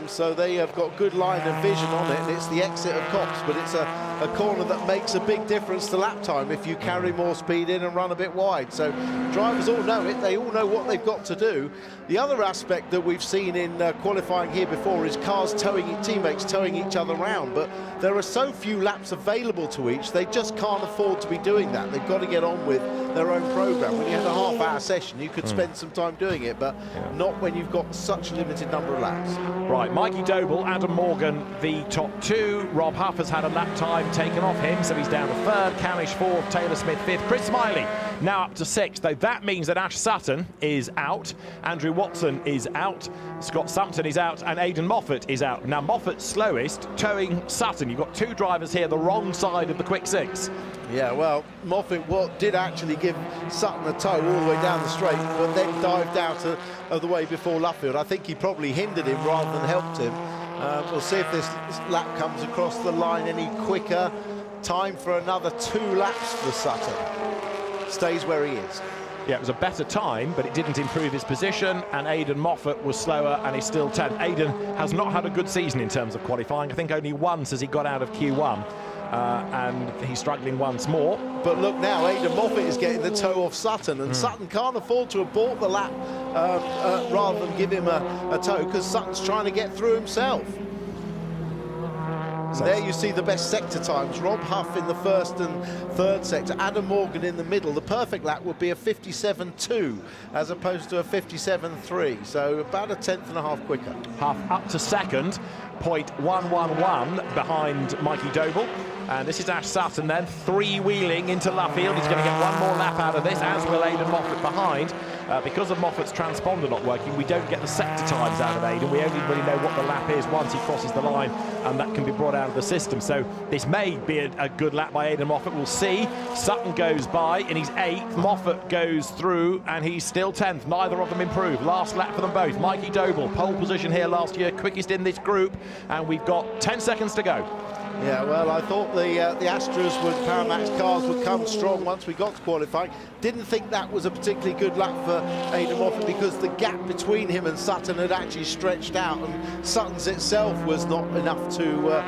So they have got good line of vision on it, and it's the exit of Cops, but it's a corner that makes a big difference to lap time if you carry more speed in and run a bit wide. So drivers all know it, they all know what they've got to do. The other aspect that we've seen in qualifying here before is cars teammates towing each other around, but there are so few laps available to each, they just can't afford to be doing that. They've got to get on with their own program. When you had a half-hour session, you could spend some time doing it, but not when you've got such a limited number of laps. Right, Mikey Doble, Adam Morgan, the top 2. Rob Huff has had a lap time taken off him, so he's down to 3rd. Camish 4th, Taylor Smith 5th. Chris Smiley now up to 6th, though that means that Ash Sutton is out, Andrew Watson is out, Scott Sumpton is out, and Aidan Moffat is out. Now Moffat's slowest, towing Sutton. You've got 2 drivers here the wrong side of the quick 6. Yeah, well, Moffat did actually give Sutton a tow all the way down the straight, but then dived out of the way before Luffield. I think he probably hindered him rather than helped him. We'll see if this lap comes across the line any quicker. Time for another 2 laps for Sutton. Stays where he is. Yeah, it was a better time, but it didn't improve his position, and Aidan Moffat was slower, and he's still 10th. Aidan has not had a good season in terms of qualifying. I think only once as he got out of Q1. And he's struggling once more. But look now, Aidan Moffat is getting the tow off Sutton, and Sutton can't afford to abort the lap rather than give him a tow, because Sutton's trying to get through himself. So there you see the best sector times. Rob Huff in the 1st and 3rd sector, Adam Morgan in the middle. The perfect lap would be a 57.2 as opposed to a 57.3, so about a 10.5 quicker. Huff up to 2nd, 0.111 behind Mikey Doble. And this is Ash Sutton then, 3-wheeling into Luffield. He's going to get 1 more lap out of this, as will Aidan Moffat behind. Because of Moffat's transponder not working, we don't get the sector times out of Aidan. We only really know what the lap is once he crosses the line, and that can be brought out of the system. So this may be a good lap by Aidan Moffat. We'll see. Sutton goes by, and he's 8th. Moffat goes through, and he's still 10th. Neither of them improve. Last lap for them both. Mikey Doble, pole position here last year, quickest in this group, and we've got 10 seconds to go. Yeah, well, I thought the Astras Paramax cars would come strong once we got to qualifying. Didn't think that was a particularly good lap for Aidan Moffat, because the gap between him and Sutton had actually stretched out, and Sutton's itself was not enough to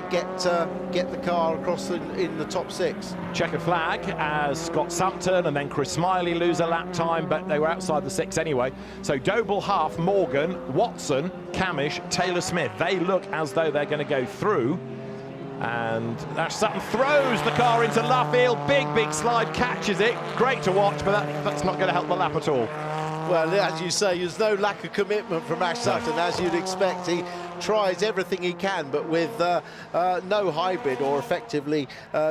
get the car across in the top 6. Checkered flag as Scott Sumpton and then Chris Smiley lose a lap time, but they were outside the 6 anyway. So Doble, Huff, Morgan, Watson, Camish, Taylor Smith, they look as though they're going to go through. And Ash Sutton throws the car into Luffield. Big slide, catches it. Great to watch, but that's not going to help the lap at all. Well, as you say, there's no lack of commitment from Ash Sutton, as you'd expect. He tries everything he can, but with no hybrid, or effectively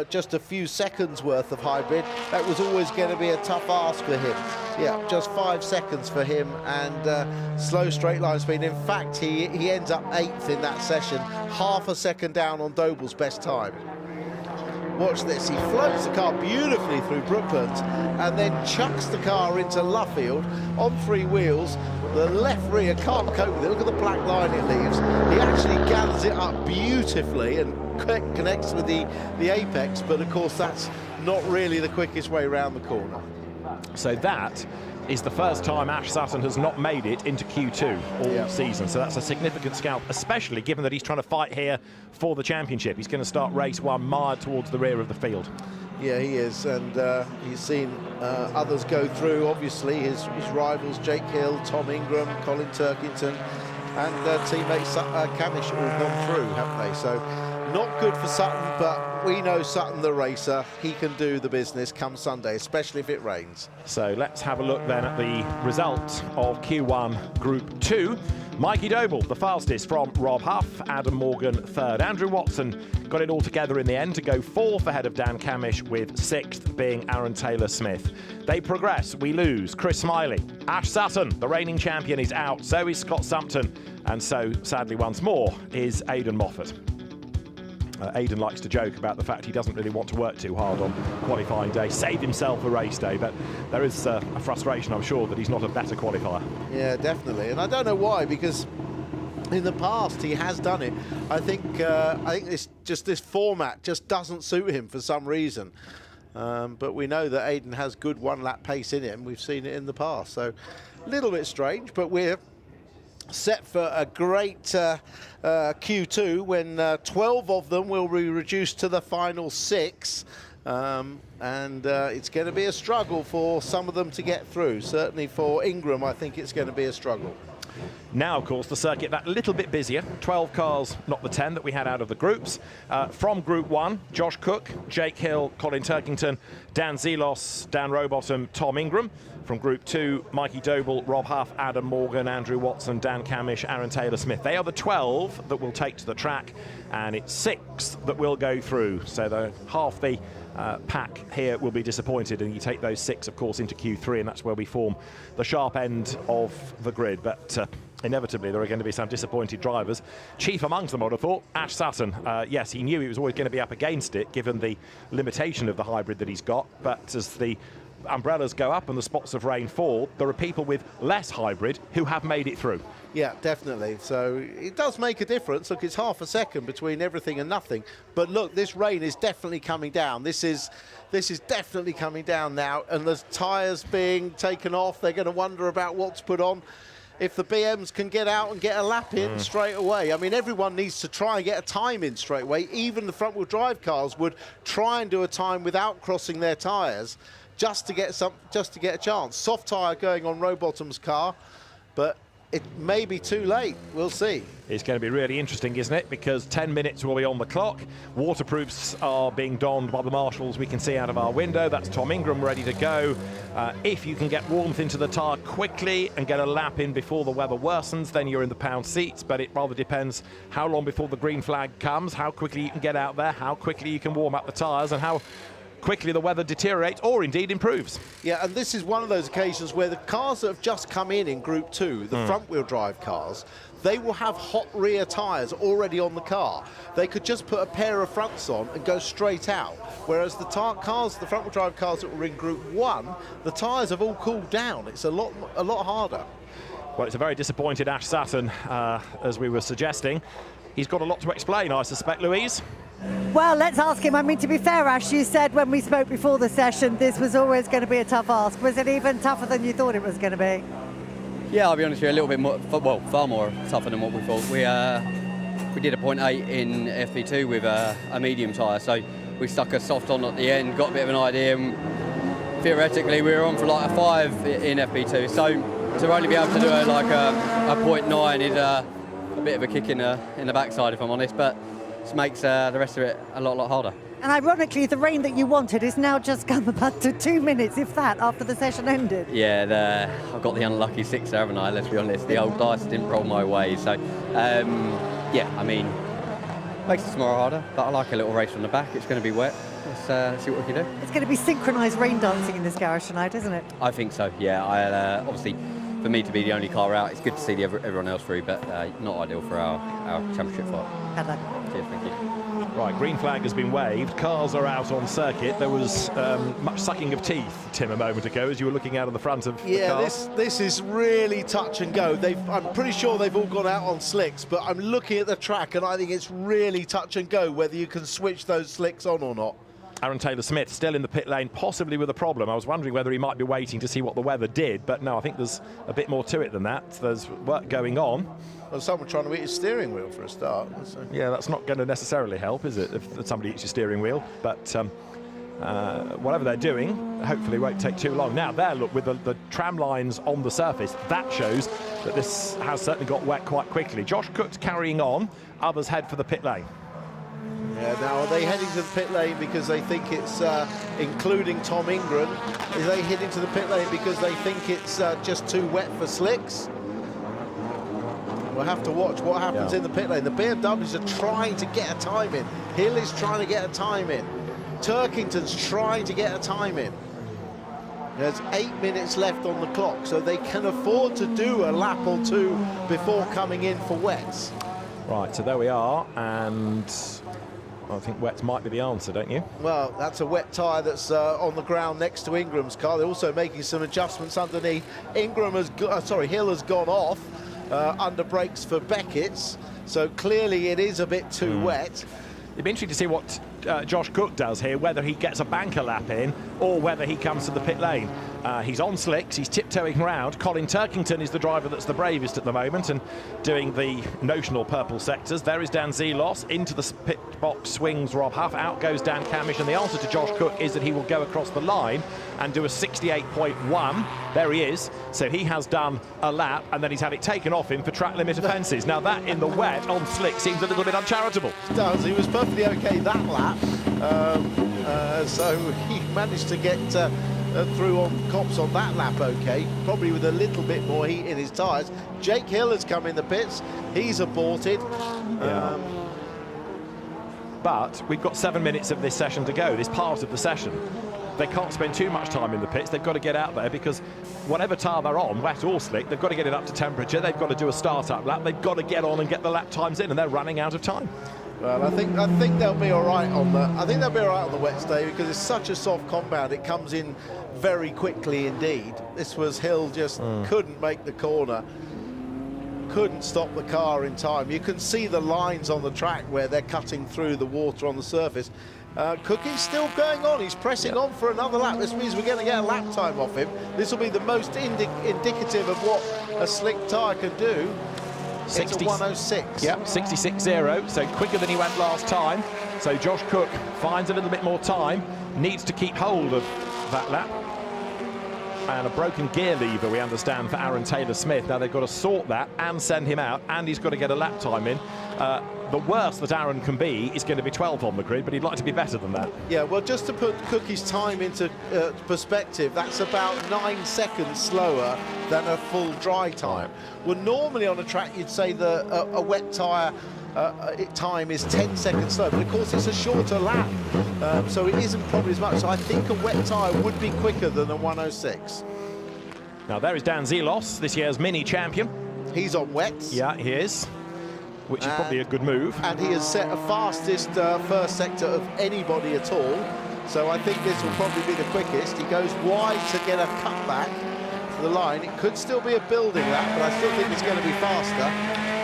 just a few seconds worth of hybrid, that was always going to be a tough ask for him. Yeah, just 5 seconds for him, and slow straight line speed. In fact, he ends up 8th in that session, half a second down on Doble's best time. Watch this, he floats the car beautifully through Brooklands and then chucks the car into Luffield on 3 wheels. The left rear can't cope with it. Look at the black line it leaves. He actually gathers it up beautifully and connects with the apex, but of course that's not really the quickest way around the corner. So that is the first time Ash Sutton has not made it into Q2 all season. So that's a significant scalp, especially given that he's trying to fight here for the championship. He's going to start race 1 mired towards the rear of the field. Yeah, he is, and he's seen others go through. Obviously, his rivals, Jake Hill, Tom Ingram, Colin Turkington, and teammates Camish all gone through, haven't they? So not good for Sutton, but we know Sutton the racer, he can do the business come Sunday, especially if it rains. So let's have a look then at the result of Q1 Group 2. Mikey Doble, the fastest from Rob Huff, Adam Morgan 3rd. Andrew Watson got it all together in the end to go 4th ahead of Dan Camish, with 6th being Aaron Taylor Smith. They progress, we lose Chris Smiley. Ash Sutton, the reigning champion, is out, so is Scott Sumpton, and so sadly once more is Aidan Moffat. Aidan likes to joke about the fact he doesn't really want to work too hard on qualifying day, save himself a race day, but there is a frustration, I'm sure, that he's not a better qualifier. Yeah, definitely, and I don't know why, because In the past, he has done it. I think this format just doesn't suit him for some reason. But we know that Aiden has good one-lap pace in him. We've seen it in the past. So a little bit strange, but we're set for a great Q2 when 12 of them will be reduced to the final 6. And it's going to be a struggle for some of them to get through. Certainly for Ingram, I think it's going to be a struggle. Now, of course, the circuit that little bit busier. 12 cars, not the 10 that we had out of the groups. From Group 1, Josh Cook, Jake Hill, Colin Turkington, Dan Zelos, Dan Rowbottom, Tom Ingram. From Group 2, Mikey Doble, Rob Huff, Adam Morgan, Andrew Watson, Dan Camish, Aaron Taylor-Smith. They are the 12 that will take to the track, and it's 6 that will go through. So half the pack here will be disappointed, and you take those 6, of course, into Q3, and that's where we form the sharp end of the grid. But inevitably, there are going to be some disappointed drivers. Chief amongst them, I would have thought, Ash Sutton. Yes, he knew he was always going to be up against it, given the limitation of the hybrid that he's got. But as the umbrellas go up and the spots of rain fall, there are people with less hybrid who have made it through. Yeah, definitely. So it does make a difference. Look, it's half a second between everything and nothing. But look, this rain is definitely coming down. This is definitely coming down now. And there's tyres being taken off. They're going to wonder about what's put on. If the BMs can get out and get a lap in straight away. I mean, everyone needs to try and get a time in straight away. Even the front-wheel drive cars would try and do a time without crossing their tyres, just to get a chance. Soft tyre going on Rowbottom's car, but it may be too late. We'll see. It's going to be really interesting, isn't it? Because 10 minutes will be on the clock. Waterproofs are being donned by the marshals we can see out of our window. That's Tom Ingram ready to go. If you can get warmth into the tyre quickly and get a lap in before the weather worsens, then you're in the pound seats. But it rather depends how long before the green flag comes, how quickly you can get out there, how quickly you can warm up the tyres, and how quickly the weather deteriorates or indeed improves. Yeah, and this is one of those occasions where the cars that have just come in Group 2, the front-wheel drive cars, they will have hot rear tyres already on the car. They could just put a pair of fronts on and go straight out. Whereas the front-wheel drive cars that were in Group 1, the tyres have all cooled down. It's a lot harder. Well, it's a very disappointed Ash Sutton, as we were suggesting. He's got a lot to explain, I suspect, Louise. Well, let's ask him. I mean, to be fair, Ash, you said when we spoke before the session this was always going to be a tough ask. Was it even tougher than you thought it was going to be? Yeah, I'll be honest with you, a little bit more, well, far more tougher than what we thought. We did a 0.8 in FP2 with a medium tyre, so we stuck a soft on at the end, got a bit of an idea, and theoretically we were on for like a 5 in FP2. So to only be able to do a 0.9 is a bit of a kick in the backside, if I'm honest, but this makes the rest of it a lot harder. And ironically, the rain that you wanted is now just come about to 2 minutes, if that, after the session ended. Yeah, I've got the unlucky 6 there, haven't I? Let's be honest. The old dice didn't roll my way. So, yeah, I mean, makes it tomorrow harder, but I like a little race from the back. It's going to be wet. Let's see what we can do. It's going to be synchronised rain dancing in this garage tonight, isn't it? I think so, yeah. Obviously, for me to be the only car out, it's good to see everyone else through, but not ideal for our championship fight. Hello. Cheers, thank you. Right, green flag has been waved. Cars are out on circuit. There was much sucking of teeth, Tim, a moment ago, as you were looking out of the front of the car. This is really touch and go. I'm pretty sure they've all gone out on slicks, but I'm looking at the track and I think it's really touch and go whether you can switch those slicks on or not. Aaron Taylor-Smith still in the pit lane, possibly with a problem. I was wondering whether he might be waiting to see what the weather did, but no, I think there's a bit more to it than that. There's work going on. Well, someone trying to eat his steering wheel for a start. So. Yeah, that's not going to necessarily help, is it, if somebody eats your steering wheel? But whatever they're doing, hopefully won't take too long. Now, there, look, with the tram lines on the surface, that shows that this has certainly got wet quite quickly. Josh Cook's carrying on. Others head for the pit lane. Yeah, now are they heading to the pit lane because they think it's, including Tom Ingram, is they heading to the pit lane because they think it's just too wet for slicks? We'll have to watch what happens in the pit lane. The BMWs are trying to get a time in. Hill is trying to get a time in. Turkington's trying to get a time in. There's 8 minutes left on the clock, so they can afford to do a lap or two before coming in for wets. Right, so there we are, and I think wets might be the answer, don't you? Well, that's a wet tyre that's on the ground next to Ingram's car. They're also making some adjustments underneath. Hill has gone off. under brakes for Beckett's. So clearly it is a bit too wet. It'd be interesting to see what Josh Cook does here, whether he gets a banker lap in or whether he comes to the pit lane. He's on slicks, he's tiptoeing round. Colin Turkington is the driver that's the bravest at the moment and doing the notional purple sectors. There is Dan Zelos. Into the pit box swings Rob Huff. Out goes Dan Camish, and the answer to Josh Cook is that he will go across the line and do a 68.1. There he is. So he has done a lap, and then he's had it taken off him for track limit offences. Now that in the wet on slick seems a little bit uncharitable. It does. He was perfectly okay that lap. So he managed to get through on Copse on that lap okay, probably with a little bit more heat in his tyres. Jake Hill has come in the pits. He's aborted. Yeah. But we've got 7 minutes of this session to go, this part of the session. They can't spend too much time in the pits. They've got to get out there because whatever tyre they're on, wet or slick, they've got to get it up to temperature. They've got to do a start-up lap. They've got to get on and get the lap times in, and they're running out of time. Well, I think they'll be all right on the. I think they'll be all right on the wet day because it's such a soft compound. It comes in very quickly indeed. This was Hill just couldn't make the corner, couldn't stop the car in time. You can see the lines on the track where they're cutting through the water on the surface. Cookie's still going on. He's pressing on for another lap. This means we're going to get a lap time off him. This will be the most indicative of what a slick tyre can do. 60, it's a 106. Yep, 66.0, so quicker than he went last time. So Josh Cook finds a little bit more time, needs to keep hold of that lap. And a broken gear lever, we understand, for Aaron Taylor-Smith. Now they've got to sort that and send him out, and he's got to get a lap time in. The worst that Aaron can be is going to be 12th on the grid, but he'd like to be better than that. Yeah, well, just to put Cookie's time into perspective, that's about 9 seconds slower than a full dry time. Well, normally on a track, you'd say a wet tyre time is 10 seconds slower, but of course it's a shorter lap, so it isn't probably as much. So I think a wet tyre would be quicker than a 106. Now there is Dan Zelos, this year's mini champion. He's on wets. Yeah, he is, which is probably a good move. And he has set a fastest first sector of anybody at all. So I think this will probably be the quickest. He goes wide to get a cutback to the line. It could still be a building lap, but I still think it's going to be faster.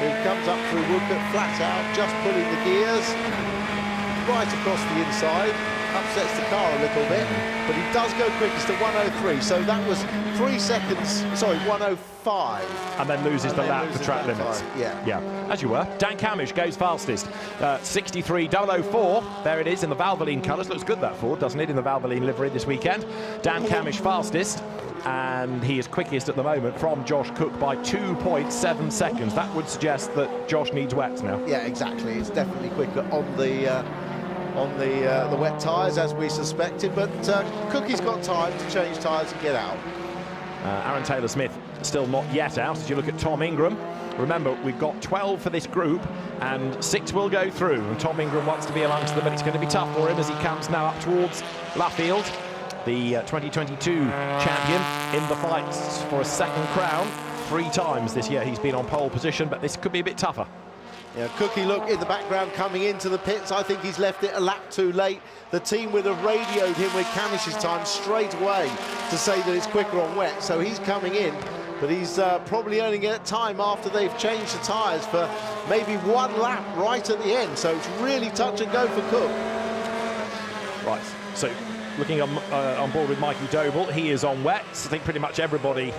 He comes up through Woodcote, flat out, just pulling the gears right across the inside. Upsets the car a little bit, but he does go quickest at 103. So that was 3 seconds, sorry, 105. And then loses the lap for track limits. Yeah, as you were. Dan Camish goes fastest. 63.004. There it is in the Valvoline colours. Looks good, that Ford, doesn't it, in the Valvoline livery this weekend. Dan Camish fastest, and he is quickest at the moment from Josh Cook by 2.7 seconds. That would suggest that Josh needs wets now. Yeah, exactly. It's definitely quicker on the wet tyres, as we suspected, but Cookie's got time to change tyres and get out. Aaron Taylor-Smith still not yet out. As you look at Tom Ingram, remember we've got 12 for this group and 6 will go through, and Tom Ingram wants to be amongst them, but it's going to be tough for him as he comes now up towards Luffield, the 2022 champion in the fights for a second crown. 3 times this year he's been on pole position, but this could be a bit tougher. Yeah, Cookie, look, in the background coming into the pits. I think he's left it a lap too late. The team would have radioed him with Camish's time straight away to say that it's quicker on wet. So he's coming in, but he's probably only getting time after they've changed the tyres for maybe 1 lap right at the end. So it's really touch and go for Cook. Right, so looking on board with Mikey Doble, he is on wets. I think pretty much everybody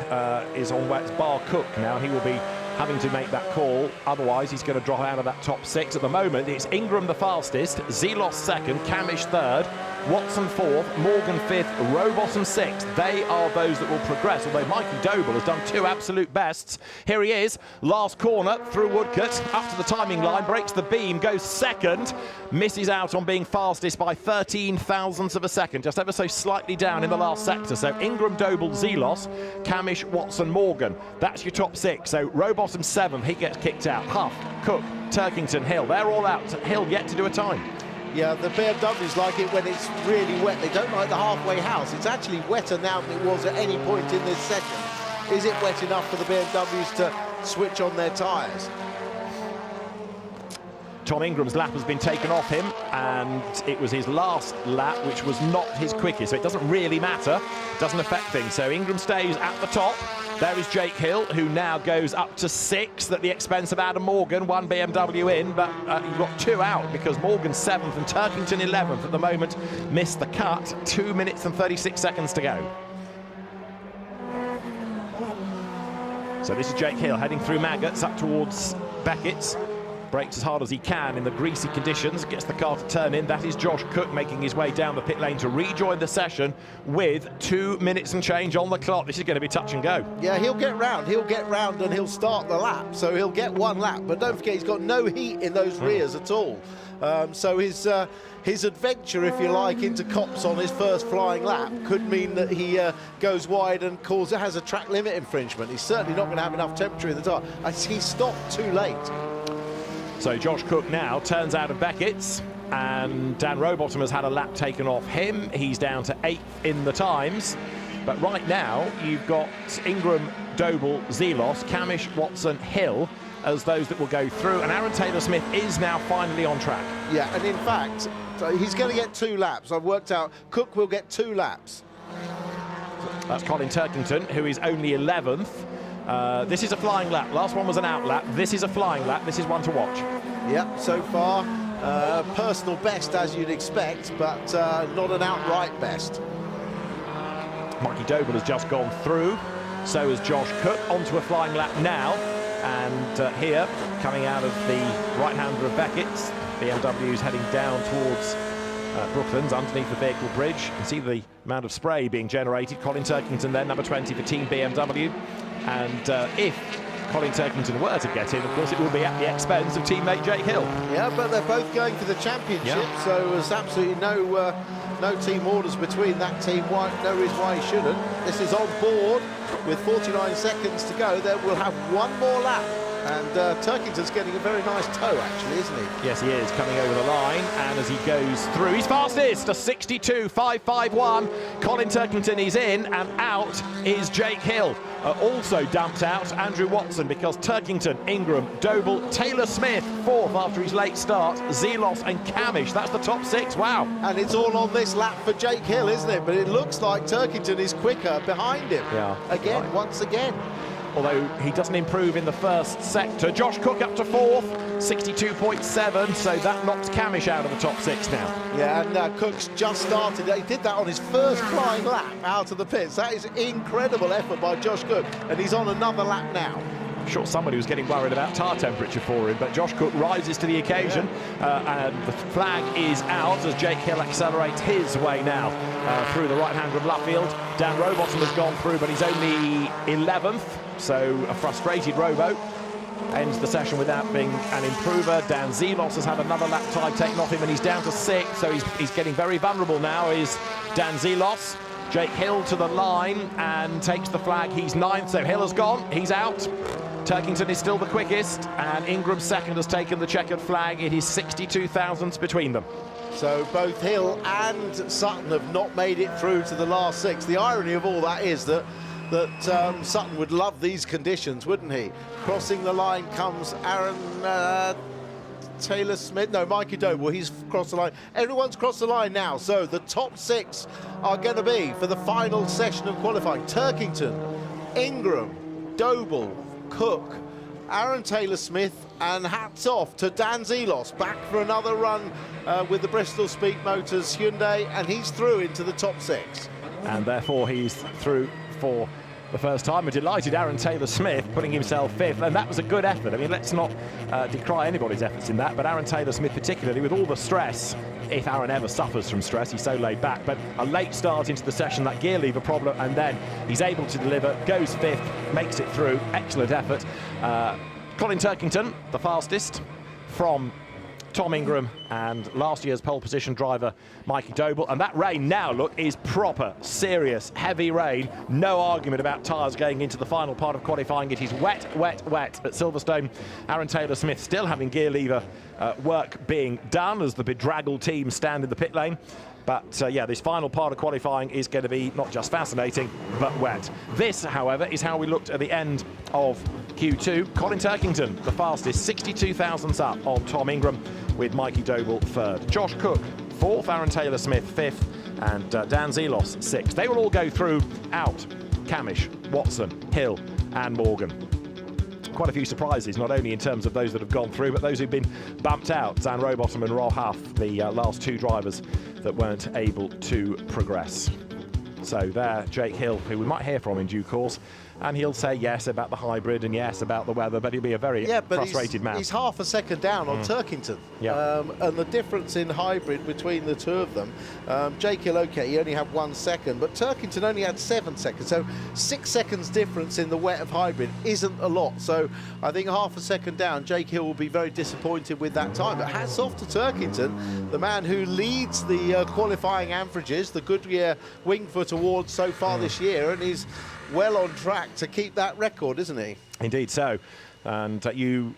is on wets, bar Cook now. He will be having to make that call, otherwise he's going to drop out of that top 6. At the moment it's Ingram the fastest, Zelos second, Camish third, Watson 4th, Morgan 5th, Rowbottom 6th. They are those that will progress, although Mikey Doble has done 2 absolute bests. Here he is, last corner through Woodcote, up to the timing line, breaks the beam, goes second, misses out on being fastest by 13 thousandths of a second, just ever so slightly down in the last sector. So Ingram, Doble, Zelos, Camish, Watson, Morgan. That's your top 6. So Rowbottom 7th, he gets kicked out. Huff, Cook, Turkington, Hill, they're all out. Hill yet to do a time. Yeah, the BMWs like it when it's really wet. They don't like the halfway house. It's actually wetter now than it was at any point in this session. Is it wet enough for the BMWs to switch on their tyres? Tom Ingram's lap has been taken off him, and it was his last lap, which was not his quickest, so it doesn't really matter, doesn't affect things. So Ingram stays at the top. There is Jake Hill, who now goes up to 6th at the expense of Adam Morgan, 1 BMW in, but you've got 2 out because Morgan's 7th and Turkington 11th at the moment, missed the cut, 2 minutes and 36 seconds to go. So this is Jake Hill heading through Maggots up towards Beckett's. Brakes as hard as he can in the greasy conditions, gets the car to turn in. That is Josh Cook making his way down the pit lane to rejoin the session with 2 minutes and change on the clock. This is going to be touch and go. Yeah, he'll get round and he'll start the lap, so he'll get 1 lap. But don't forget, he's got no heat in those rears at all. So his adventure, if you like, into Copse on his first flying lap could mean that he goes wide and has a track limit infringement. He's certainly not going to have enough temperature in the tyre. He stopped too late. So Josh Cook now turns out of Beckett's, and Dan Rowbottom has had a lap taken off him. He's down to 8th in the times. But right now, you've got Ingram, Doble, Zelos, Camish, Watson, Hill as those that will go through. And Aaron Taylor-Smith is now finally on track. Yeah, and in fact, he's going to get 2 laps. I've worked out Cook will get 2 laps. That's Colin Turkington, who is only 11th. This is a flying lap. Last one was an out lap. This is a flying lap. This is one to watch. Yep, so far, personal best as you'd expect, but not an outright best. Mikey Doble has just gone through. So has Josh Cook. Onto a flying lap now. And here, coming out of the right-hander of Beckett's, BMW's heading down towards Brooklands, underneath the vehicle bridge. You can see the amount of spray being generated. Colin Turkington then, number 20 for Team BMW. And if Colin Turkington were to get in, of course, it will be at the expense of teammate Jake Hill. Yeah, but they're both going for the championship, so there's absolutely no team orders between that team. No reason why he shouldn't. This is on board with 49 seconds to go. Then we'll have 1 more lap. And Turkington's getting a very nice toe, actually, isn't he? Yes, he is, coming over the line, and as he goes through, he's fastest, a 62.551. Colin Turkington is in, and out is Jake Hill. Also dumped out Andrew Watson, because Turkington, Ingram, Doble, Taylor-Smith, 4th after his late start, Zelos and Camish. That's the top 6, wow. And it's all on this lap for Jake Hill, isn't it? But it looks like Turkington is quicker behind him. Yeah. Again, right. Once again. Although he doesn't improve in the first sector. Josh Cook up to 4th, 62.7, so that knocks Camish out of the top 6 now. Yeah, and Cook's just started. He did that on his first flying lap out of the pits. That is incredible effort by Josh Cook, and he's on another lap now. I'm sure somebody was getting worried about tyre temperature for him, but Josh Cook rises to the occasion, and the flag is out as Jake Hill accelerates his way now through the right-hander of Luffield. Dan Rowbottom has gone through, but he's only 11th. So a frustrated Robo ends the session without being an improver. Dan Zelos has had another lap time taken off him, and he's down to 6th, so he's getting very vulnerable now, is Dan Zelos. Jake Hill to the line and takes the flag. He's 9th, so Hill has gone, he's out. Turkington is still the quickest, and Ingram 2nd has taken the checkered flag. It is 62 thousandths between them. So both Hill and Sutton have not made it through to the last 6. The irony of all that is that Sutton would love these conditions, wouldn't he? Crossing the line comes Aaron Taylor-Smith. No, Mikey Doble. He's crossed the line. Everyone's crossed the line now. So the top 6 are going to be for the final session of qualifying. Turkington, Ingram, Doble, Cook, Aaron Taylor-Smith, and hats off to Dan Zelos, back for another run with the Bristol Speed Motors Hyundai, and he's through into the top 6. And therefore he's through for the first time. A delighted Aaron Taylor-Smith putting himself 5th, and that was a good effort. I mean, let's not decry anybody's efforts in that, but Aaron Taylor-Smith particularly, with all the stress, if Aaron ever suffers from stress, he's so laid back, but a late start into the session, that gear lever problem, and then he's able to deliver, goes 5th, makes it through. Excellent effort. Colin Turkington, the fastest from Tom Ingram and last year's pole position driver Mikey Doble, and that rain now, look, is proper, serious, heavy rain. No argument about tyres going into the final part of qualifying. It is wet, wet, wet at Silverstone. Aaron Taylor-Smith still having gear lever work being done as the bedraggled team stand in the pit lane. But yeah, this final part of qualifying is going to be not just fascinating, but wet. This, however, is how we looked at the end of Q2, Colin Turkington, the fastest, 62 thousandths up on Tom Ingram, with Mikey Doble third. Josh Cook, fourth, Aaron Taylor-Smith fifth, and Dan Zelos sixth. They will all go through out Camish, Watson, Hill and Morgan. Quite a few surprises, not only in terms of those that have gone through, but those who've been bumped out. Dan Rowbottom and Roll Huff, the last two drivers that weren't able to progress. So there, Jake Hill, who we might hear from in due course, and he'll say yes about the hybrid and yes about the weather, but he'll be a very frustrated man. He's half a second down on Turkington. And the difference in hybrid between the two of them, Jake Hill, okay, he only had 1 second, but Turkington only had 7 seconds. So 6 seconds difference in the wet of hybrid isn't a lot. So I think half a second down, Jake Hill will be very disappointed with that time. But hats off to Turkington, the man who leads the qualifying averages, the Goodyear Wingfoot Award so far this year, and he's well on track to keep that record, isn't he? Indeed so. And you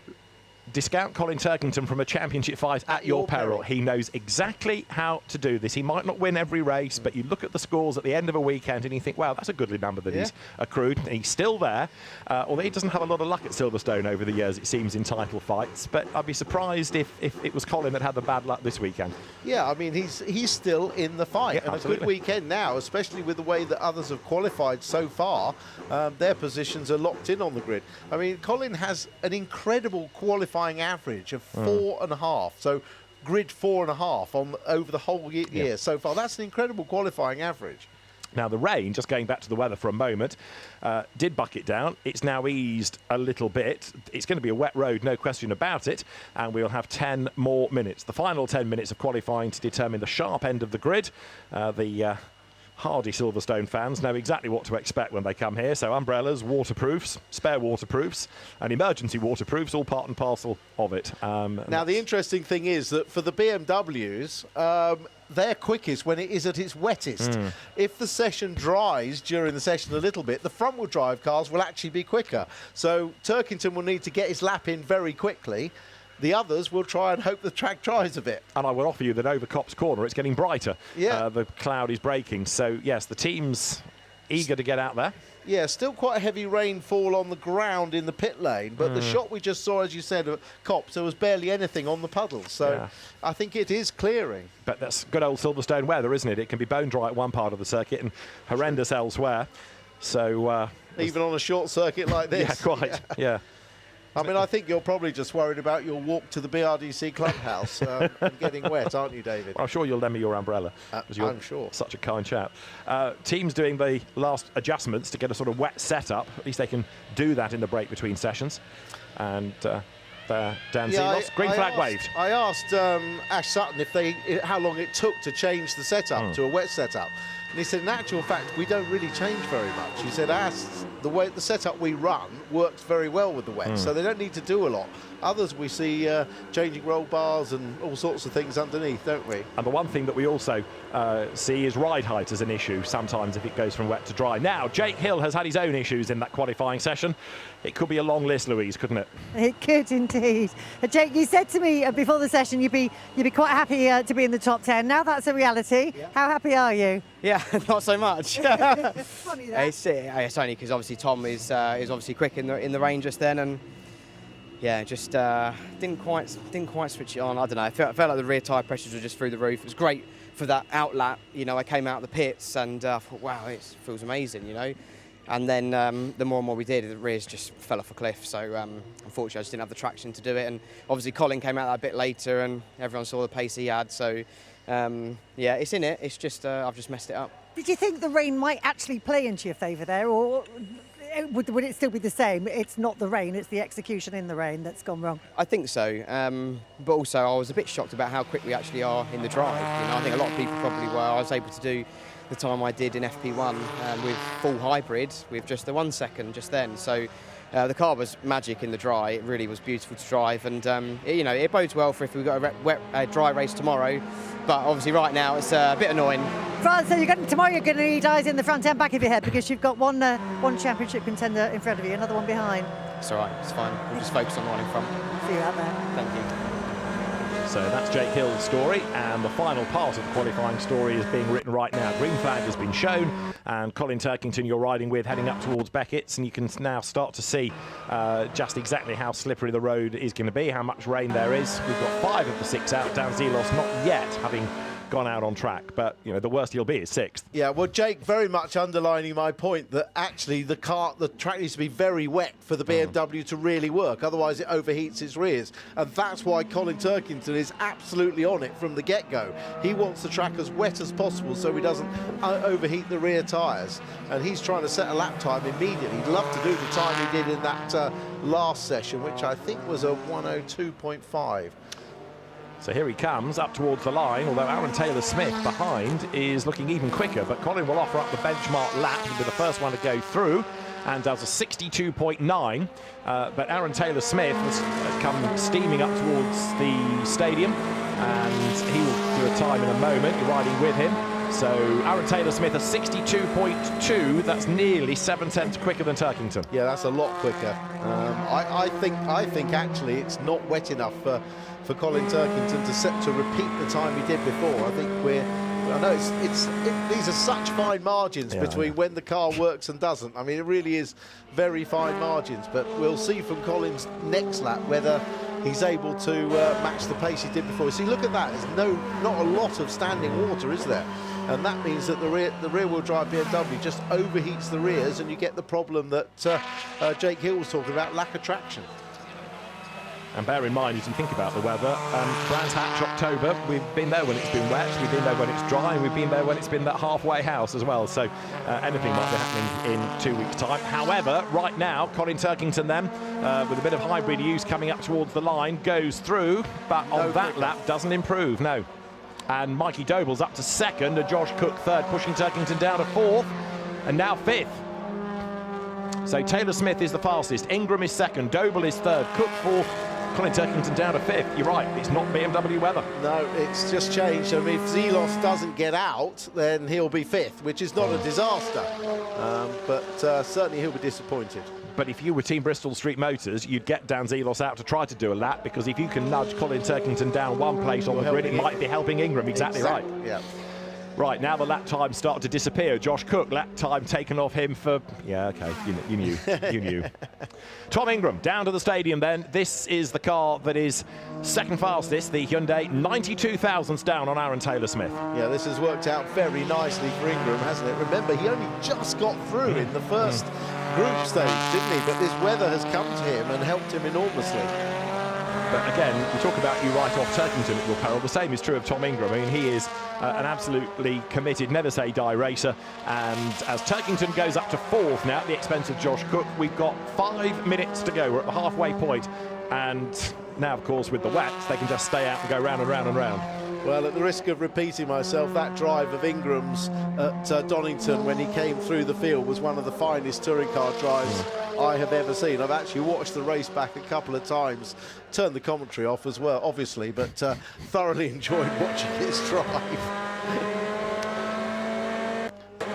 discount Colin Turkington from a championship fight at your peril. He knows exactly how to do this. He might not win every race, but you look at the scores at the end of a weekend and you think, wow, that's a goodly number that he's accrued. He's still there, although he doesn't have a lot of luck at Silverstone over the years, it seems, in title fights. But I'd be surprised if it was Colin that had the bad luck this weekend. Yeah, I mean, he's still in the fight. And absolutely. A good weekend now, especially with the way that others have qualified so far. Their positions are locked in on the grid. I mean, Colin has an incredible qualifying average of 4.5. So grid 4.5 on over the whole year so far. That's an incredible qualifying average. Now, the rain, just going back to the weather for a moment, did bucket down. It's now eased a little bit. It's going to be a wet road, no question about it, and we'll have 10 more minutes. The final 10 minutes of qualifying to determine the sharp end of the grid. The hardy Silverstone fans know exactly what to expect when they come here. So umbrellas, waterproofs, spare waterproofs, and emergency waterproofs, all part and parcel of it. Now, the interesting thing is that for the BMWs, they're quickest when it is at its wettest. If the session dries during the session a little bit, the front-wheel drive cars will actually be quicker. So Turkington will need to get his lap in very quickly. The others will try and hope the track dries a bit. And I will offer you that over Copse Corner, it's getting brighter. Yeah. The cloud is breaking. So, yes, the team's eager to get out there. Yeah, still quite a heavy rainfall on the ground in the pit lane, but the shot we just saw, as you said, at Copse, there was barely anything on the puddles. So I think it is clearing. But that's good old Silverstone weather, isn't it? It can be bone dry at one part of the circuit and horrendous elsewhere. So even on a short circuit like this. Yeah, quite. Yeah. I mean, I think you're probably just worried about your walk to the BRDC clubhouse and getting wet, aren't you, David? Well, I'm sure you'll lend me your umbrella. You're I'm sure. Such a kind chap. Teams doing the last adjustments to get a sort of wet setup. At least they can do that in the break between sessions. And Dan Zelos, green flag waved. I asked Ash Sutton how long it took to change the setup to a wet setup. And he said, in actual fact, we don't really change very much. He said, the setup we run works very well with the wet, so they don't need to do a lot. Others we see changing roll bars and all sorts of things underneath, don't we? And the one thing that we also see is ride height as an issue sometimes if it goes from wet to dry. Now, Jake Hill has had his own issues in that qualifying session. It could be a long list, Louise, couldn't it? It could indeed. Jake, you said to me before the session you'd be quite happy to be in the top 10. Now that's a reality. Yeah. How happy are you? Yeah, not so much. Funny that. It's only because obviously Tom is obviously quick in the rain just then, and yeah, just didn't quite switch it on. I don't know. I felt like the rear tyre pressures were just through the roof. It was great for that outlap. You know, I came out of the pits and I thought, wow, it feels amazing. You know, and then the more and more we did, the rears just fell off a cliff. So unfortunately, I just didn't have the traction to do it. And obviously, Colin came out that a bit later, and everyone saw the pace he had. So yeah, it's in it. It's just I've just messed it up. Did you think the rain might actually play into your favour there, or would it still be the same? It's not the rain, it's the execution in the rain that's gone wrong. I think so, but also I was a bit shocked about how quick we actually are in the drive. You know, I think a lot of people probably were. I was able to do the time I did in FP1 with full hybrid with just the 1 second just then. So the car was magic in the dry. It really was beautiful to drive, and you know, it bodes well for if we've got a dry race tomorrow. But obviously right now it's a bit annoying. Right, so tomorrow you're going to need eyes in the front and back of your head because you've got one championship contender in front of you, another one behind. It's all right, it's fine. We'll just focus on the one in front. See you out there. Thank you. So that's Jake Hill's story, and the final part of the qualifying story is being written right now. Green flag has been shown, and Colin Turkington you're riding with heading up towards Beckett's, and you can now start to see just exactly how slippery the road is going to be, how much rain there is. We've got 5 of the 6 out. Dan Zelos not yet having gone out on track, but you know the worst he'll be is 6th. Yeah, well, Jake very much underlining my point that actually the track needs to be very wet for the BMW to really work, otherwise it overheats its rears, and that's why Colin Turkington is absolutely on it from the get-go. He wants the track as wet as possible so he doesn't overheat the rear tyres, and he's trying to set a lap time immediately. He'd love to do the time he did in that last session, which I think was a 1:02.5. So here he comes up towards the line, although Aaron Taylor-Smith behind is looking even quicker, but Colin will offer up the benchmark lap. He'll be the first one to go through and does a 62.9, but Aaron Taylor-Smith has come steaming up towards the stadium, and he will do a time in a moment. You're riding with him. So Aaron Taylor-Smith a 62.2, that's nearly 7/10 quicker than Turkington. Yeah, that's a lot quicker. I think actually it's not wet enough for Colin Turkington to repeat the time he did before. I think I know these are such fine margins between when the car works and doesn't. I mean, it really is very fine margins, but we'll see from Colin's next lap whether he's able to match the pace he did before. See, look at that. There's not a lot of standing water, is there? And that means that the rear-wheel drive BMW just overheats the rears, and you get the problem that Jake Hill was talking about, lack of traction. And bear in mind, as you think about the weather, Brands Hatch October, we've been there when it's been wet, we've been there when it's dry, and we've been there when it's been that halfway house as well. So anything might be happening in 2 weeks' time. However, right now, Colin Turkington then, with a bit of hybrid use coming up towards the line, goes through, but on that lap doesn't improve, no. And Mikey Doble's up to 2nd, and Josh Cook 3rd, pushing Turkington down to 4th, and now 5th. So Taylor-Smith is the fastest, Ingram is 2nd, Doble is 3rd, Cook 4th, Colin Turkington down to 5th. You're right, it's not BMW weather. No, it's just changed. I mean, if Zelos doesn't get out, then he'll be 5th, which is not a disaster. But certainly he'll be disappointed. But if you were Team Bristol Street Motors, you'd get Dan Zelos out to try to do a lap, because if you can nudge Colin Turkington down one place on the grid, it might be helping Ingram. Exactly right. Yeah. Right, now the lap times start to disappear. Josh Cook, lap time taken off him for... Yeah, OK, you knew, you knew. Tom Ingram, down to the stadium then. This is the car that is 2nd fastest, the Hyundai. 92 thousandths down on Aaron Taylor-Smith. Yeah, this has worked out very nicely for Ingram, hasn't it? Remember, he only just got through in the first group stage, didn't he? But this weather has come to him and helped him enormously. But again, we talk about you write off Turkington at your peril. The same is true of Tom Ingram. I mean, he is an absolutely committed, never say die racer. And as Turkington goes up to 4th now at the expense of Josh Cook, we've got 5 minutes to go. We're at the halfway point. And now, of course, with the wet, they can just stay out and go round and round and round. Well, at the risk of repeating myself, that drive of Ingram's at Donington when he came through the field was one of the finest touring car drives I have ever seen. I've actually watched the race back a couple of times, turned the commentary off as well, obviously, but thoroughly enjoyed watching his drive.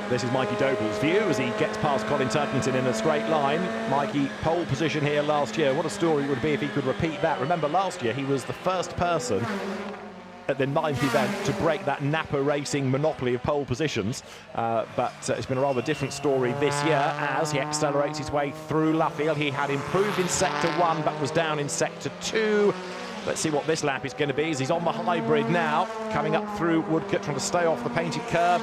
This is Mikey Doble's view as he gets past Colin Turkington in a straight line. Mikey, pole position here last year. What a story it would be if he could repeat that. Remember, last year he was the first person at the 9th event to break that Napa Racing monopoly of pole positions, but it's been a rather different story this year as he accelerates his way through Luffield. He had improved in sector 1 but was down in sector 2. Let's see what this lap is going to be as he's on the hybrid now, coming up through Woodcote, trying to stay off the painted curb.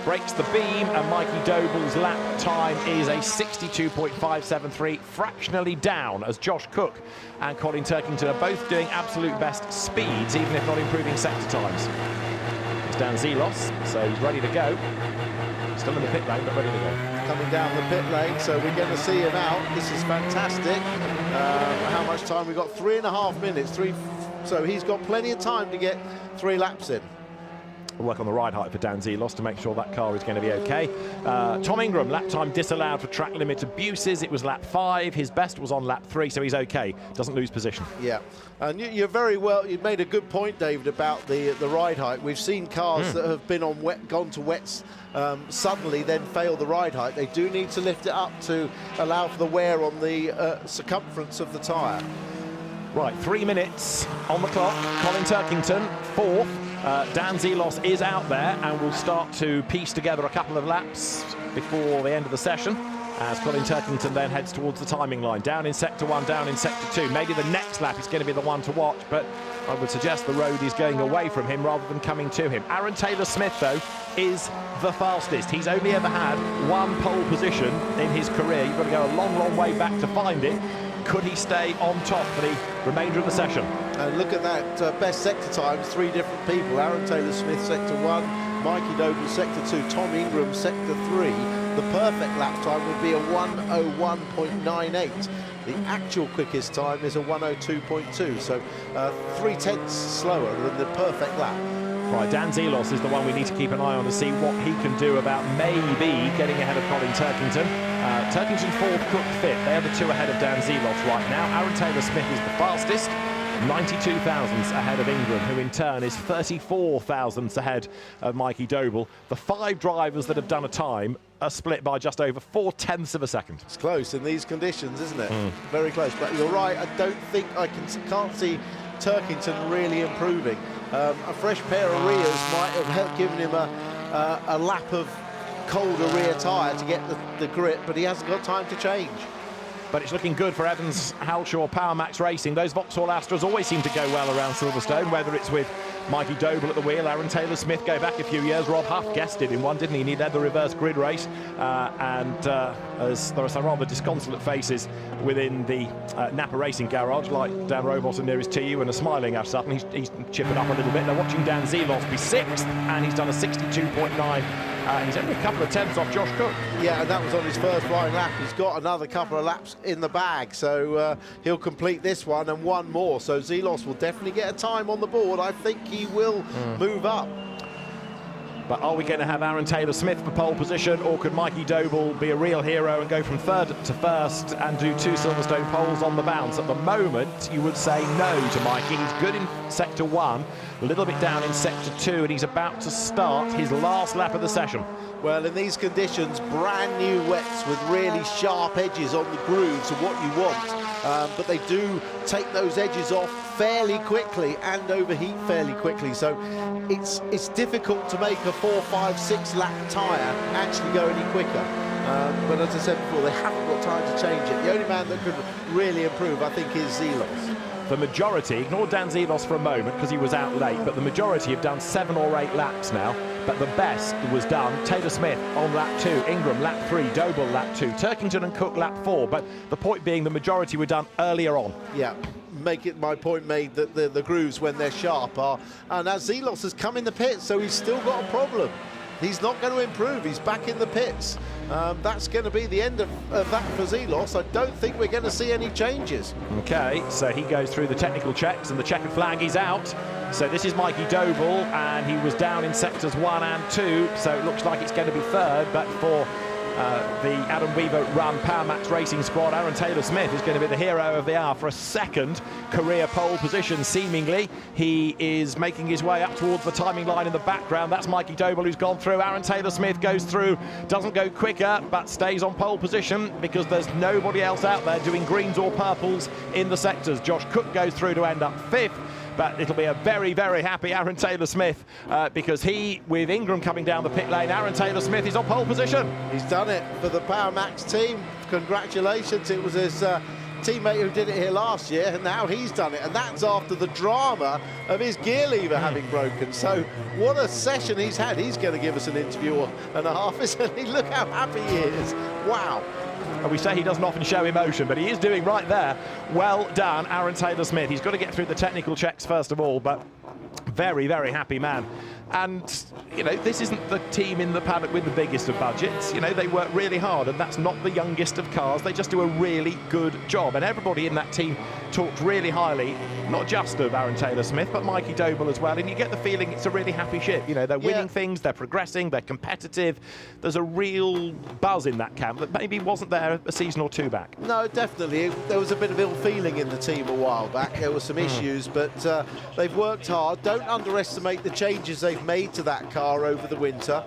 Breaks the beam, and Mikey Doble's lap time is a 62.573, fractionally down as Josh Cook and Colin Turkington are both doing absolute best speeds, even if not improving sector times. It's Dan Zelos, so he's ready to go. Still in the pit lane, but ready to go. Coming down the pit lane, so we're going to see him out. This is fantastic. How much time? We've got 3.5 minutes. So he's got plenty of time to get 3 laps in. We'll work on the ride height for Dan Zelos to make sure that car is going to be okay. Tom Ingram, lap time disallowed for track limit abuses. It was lap 5. His best was on lap 3, so he's okay. Doesn't lose position. Yeah, and you're very well. You made a good point, David, about the ride height. We've seen cars that have been on gone to wets, suddenly then fail the ride height. They do need to lift it up to allow for the wear on the circumference of the tyre. Right, 3 minutes on the clock. Colin Turkington, fourth. Dan Zelos is out there and will start to piece together a couple of laps before the end of the session, as Colin Turkington then heads towards the timing line. Down in sector 1, down in sector 2. Maybe the next lap is going to be the one to watch, but I would suggest the road is going away from him rather than coming to him. Aaron Taylor-Smith, though, is the fastest. He's only ever had one pole position in his career. You've got to go a long, long way back to find it. Could he stay on top for the remainder of the session? And look at that best sector times, 3 different people. Aaron Taylor-Smith, sector 1, Mikey Doble, sector 2, Tom Ingram, sector 3. The perfect lap time would be a 1:01.98. The actual quickest time is a 1:02.2, so 3/10 slower than the perfect lap. Right, Dan Zelos is the one we need to keep an eye on to see what he can do about maybe getting ahead of Colin Turkington. Turkington fourth, Cook fifth. They are the 2 ahead of Dan Zelos right now. Aaron Taylor-Smith is the fastest, 92 thousandths ahead of Ingram, who in turn is 34 thousandths ahead of Mikey Doble. The 5 drivers that have done a time are split by just over 4/10 of a second. It's close in these conditions, isn't it? Very close. But you're right. I don't think can't see Turkington really improving. A fresh pair of rears might have given him a lap of colder rear tyre to get the grip, but he hasn't got time to change. But it's looking good for Evans Halshaw Power Max Racing. Those Vauxhall Astras always seem to go well around Silverstone, whether it's with Mikey Doble at the wheel, Aaron Taylor-Smith go back a few years. Rob Huff guessed it in one, didn't he? He led the reverse grid race. As there are some rather disconsolate faces within the Napa Racing garage, like Dan Robotham nearest to you, and a smiling Ash Sutton. He's chipping up a little bit. They're watching Dan Zelos be 6th, and he's done a 62.9. He's only a couple of tenths off Josh Cook. Yeah, and that was on his first flying lap. He's got another couple of laps in the bag, so he'll complete this one and one more. So Zelos will definitely get a time on the board. I think he will move up. But are we going to have Aaron Taylor-Smith for pole position, or could Mikey Doble be a real hero and go from 3rd to 1st and do 2 Silverstone poles on the bounce? At the moment, you would say no to Mikey. He's good in sector 1, a little bit down in sector 2, and he's about to start his last lap of the session. Well, in these conditions, brand new wets with really sharp edges on the grooves are what you want. But they do take those edges off fairly quickly and overheat fairly quickly. So it's difficult to make a 4, 5, 6 lap tyre actually go any quicker. But as I said before, they haven't got time to change it. The only man that could really improve, I think, is Zelos. The majority, ignore Dan Zelos for a moment because he was out late, but the majority have done 7 or 8 laps now. But the best was done. Taylor-Smith on lap 2, Ingram lap 3, Doble lap 2, Turkington and Cook lap 4. But the point being the majority were done earlier on. Yeah, make it my point made that the grooves when they're sharp are. And as Zelos has come in the pits, so he's still got a problem. He's not going to improve. He's back in the pits. That's going to be the end of that for Zelos. I don't think we're going to see any changes. Okay, so he goes through the technical checks and the checkered flag is out. So this is Mikey Doble, and he was down in sectors 1 and 2, so it looks like it's going to be 3rd, but for the Adam Weaver run Power Max Racing squad, Aaron Taylor-Smith is going to be the hero of the hour for a 2nd career pole position, seemingly. He is making his way up towards the timing line in the background. That's Mikey Doble who's gone through. Aaron Taylor-Smith goes through, doesn't go quicker, but stays on pole position because there's nobody else out there doing greens or purples in the sectors. Josh Cook goes through to end up 5th. But it'll be a very, very happy Aaron Taylor-Smith because he, with Ingram coming down the pit lane, Aaron Taylor-Smith is on pole position. He's done it for the Power Max team. Congratulations. It was his teammate who did it here last year, and now he's done it. And that's after the drama of his gear lever having broken. So what a session he's had. He's going to give us an interview and a half, isn't he? Look how happy he is. Wow. And we say he doesn't often show emotion, but he is doing right there. Well done, Aaron Taylor-Smith. He's got to get through the technical checks first of all, but very, very happy man. And, you know, this isn't the team in the paddock with the biggest of budgets. You know, they work really hard, and that's not the youngest of cars. They just do a really good job. And everybody in that team talked really highly, not just of Aaron Taylor-Smith, but Mikey Doble as well. And you get the feeling it's a really happy ship. You know, they're winning things, they're progressing, they're competitive. There's a real buzz in that camp that maybe wasn't there a season or 2 back. No, definitely. There was a bit of ill feeling in the team a while back. There were some issues, but they've worked hard. Don't underestimate the changes they've made to that car over the winter,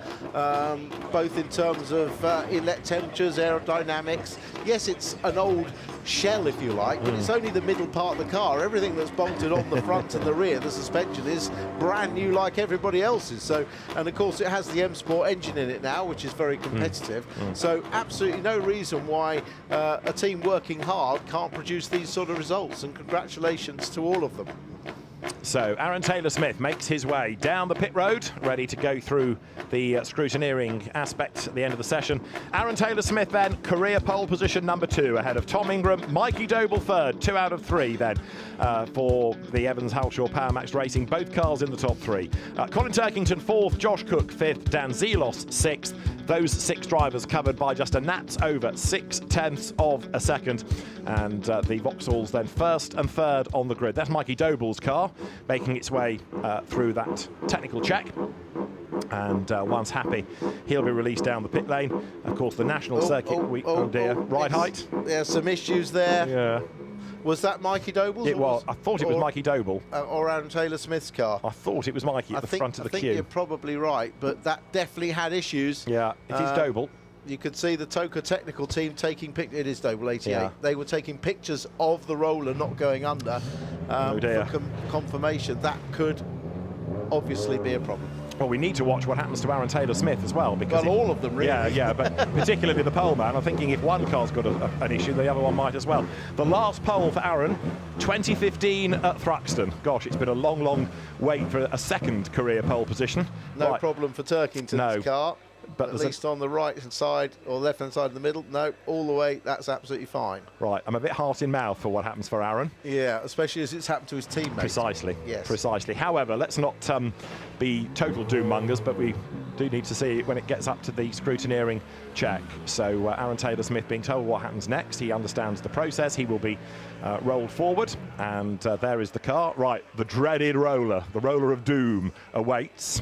both in terms of inlet temperatures, aerodynamics. Yes, it's an old shell, if you like, but it's only the middle part of the car. Everything that's bolted on the front and the rear, the suspension is brand new like everybody else's. So, and of course it has the M Sport engine in it now, which is very competitive. So absolutely no reason why a team working hard can't produce these sort of results, and congratulations to all of them. So Aaron Taylor-Smith makes his way down the pit road, ready to go through the scrutineering aspect at the end of the session. Aaron Taylor-Smith then, career pole position number 2, ahead of Tom Ingram, Mikey Doble third, 2 out of 3 then for the Evans Halshaw Power Max Racing, both cars in the top 3. Colin Turkington 4th, Josh Cook 5th, Dan Zelos 6th. Those 6 drivers covered by just a gnat's over 6/10 of a second. And the Vauxhalls then 1st and 3rd on the grid. That's Mikey Doble's car, making its way through that technical check. And once happy, he'll be released down the pit lane. Of course, the national circuit, ride height. There's some issues there. Yeah. Was that Mikey Doble's? It was. I thought it was Mikey Doble. Or Aaron Taylor-Smith's car. I thought it was Mikey at the front of the queue. I think you're probably right, but that definitely had issues. Yeah, it is Doble. You could see the TOCA technical team taking pictures. It is Doble 88. Yeah. They were taking pictures of the roller not going under for confirmation. That could obviously be a problem. Well, we need to watch what happens to Aaron Taylor-Smith as well, because all of them really. Yeah, but particularly the pole man. I'm thinking if one car's got an issue, the other one might as well. The last pole for Aaron, 2015 at Thruxton. Gosh, it's been a long, long wait for a second career pole position. No problem for Turkington's car. But at least on the right-hand side or left-hand side of the middle. No, all the way, that's absolutely fine. Right, I'm a bit heart in mouth for what happens for Aaron. Yeah, especially as it's happened to his teammates. Precisely, yes. Precisely. However, let's not be total doom-mongers, but we do need to see it when it gets up to the scrutineering check. So Aaron Taylor-Smith being told what happens next. He understands the process. He will be rolled forward, and there is the car. Right, the dreaded roller, the roller of doom awaits.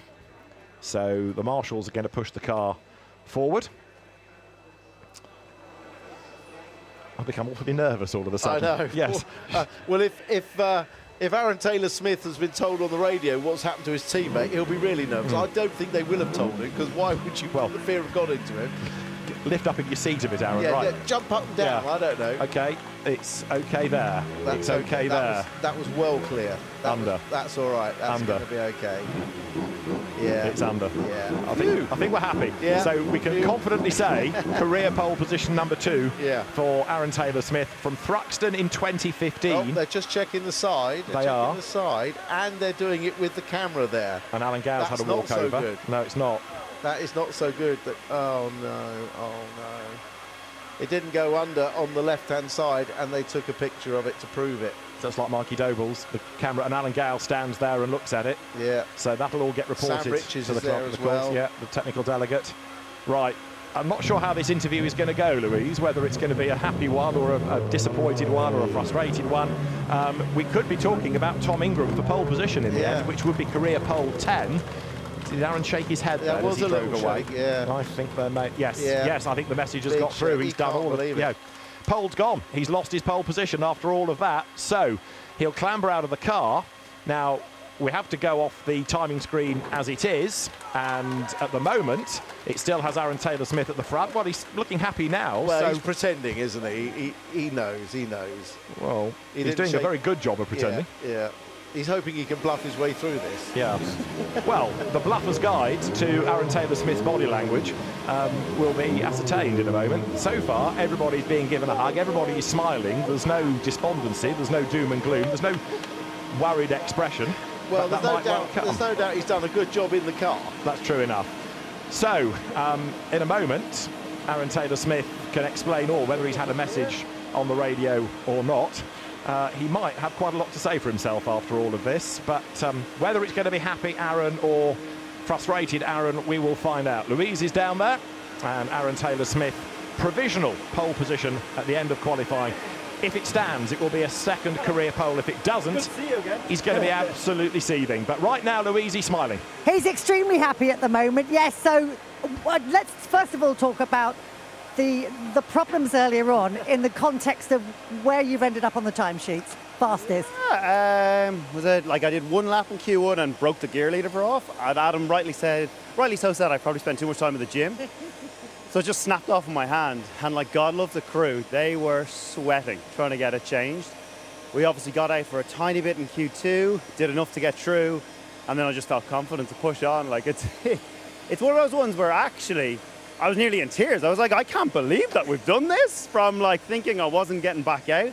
So the marshals are going to push the car forward. I've become awfully nervous all of a sudden. I know. Yes. Well, if Aaron Taylor-Smith has been told on the radio what's happened to his teammate, he'll be really nervous. I don't think they will have told him, because why would you put the fear of God into him? Lift up in your seat a bit, Aaron. Yeah, right. Yeah, jump up and down. Yeah. I don't know. Okay, it's okay there. It's okay there. That was well clear. That's all right. That's going to be okay. Yeah. It's under. Yeah. I think we're happy. Yeah. So we can confidently say career pole position number 2 for Aaron Taylor-Smith from Thruxton in 2015. Oh, they're just checking the side. They are. The side, and they're doing it with the camera there. And Alan Gow's had a walk over. So good. No, it's not. That is not so good. Oh no. It didn't go under on the left-hand side, and they took a picture of it to prove it. Just like Mikey Doble's, the camera, and Alan Gow stands there and looks at it. Yeah. So that'll all get reported Sam Richards to the is there as well. Yeah, the technical delegate. Right. I'm not sure how this interview is going to go, Louise, whether it's going to be a happy one or a disappointed one or a frustrated one. We could be talking about Tom Ingram for pole position in the end, which would be career pole 10. Did Aaron shake his head there as he drove away? Shake, yeah. I think they may. Yes, I think the message has got through. He's done all of it. Pole's gone. He's lost his pole position after all of that. So he'll clamber out of the car. Now, we have to go off the timing screen as it is, and at the moment it still has Aaron Taylor-Smith at the front. Well, he's looking happy now. Well, so he's pretending, isn't he? He knows. Well, he's doing a very good job of pretending. Yeah. He's hoping he can bluff his way through this. Yeah. Well, the bluffer's guide to Aaron Taylor-Smith's body language will be ascertained in a moment. So far, everybody's being given a hug. Everybody is smiling. There's no despondency. There's no doom and gloom. There's no worried expression. Well, there's no doubt he's done a good job in the car. That's true enough. So, in a moment, Aaron Taylor-Smith can explain all, whether he's had a message on the radio or not. He might have quite a lot to say for himself after all of this, but whether it's going to be happy Aaron or frustrated Aaron, we will find out. Louise is down there, and Aaron Taylor-Smith, provisional pole position at the end of qualifying. If it stands, it will be a second career pole. If it doesn't, he's going to be absolutely seething. But right now, Louise, he's smiling. He's extremely happy at the moment, yes. So let's first of all talk about the problems earlier on in the context of where you've ended up on the timesheets. Fastest. Was it like I did one lap in Q1 and broke the gear leader off? And Adam rightly so said I probably spent too much time at the gym. So it just snapped off in my hand, and like God love the crew, they were sweating trying to get it changed. We obviously got out for a tiny bit in Q2, did enough to get through, and then I just felt confident to push on. Like it's one of those ones where actually I was nearly in tears. I was like, I can't believe that we've done this. From like thinking I wasn't getting back out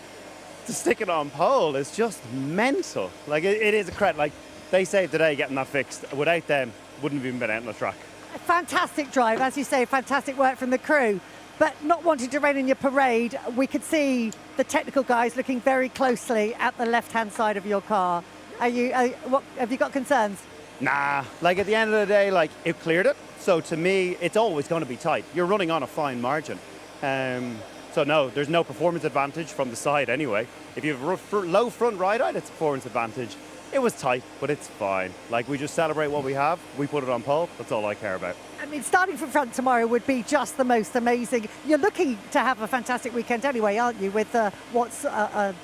to sticking on pole. It's just mental. Like it is a credit. Like they saved today getting that fixed. Without them, wouldn't have even been out on the track. A fantastic drive, as you say, fantastic work from the crew. But not wanting to rain in your parade, we could see the technical guys looking very closely at the left-hand side of your car. What have you got concerns? Nah, like at the end of the day, like it cleared it. So to me, it's always going to be tight. You're running on a fine margin. So no, there's no performance advantage from the side anyway. If you have a low front ride out, it's a performance advantage. It was tight, but it's fine. Like we just celebrate what we have. We put it on pole. That's all I care about. I mean, starting from front tomorrow would be just the most amazing. You're looking to have a fantastic weekend anyway, aren't you? With what's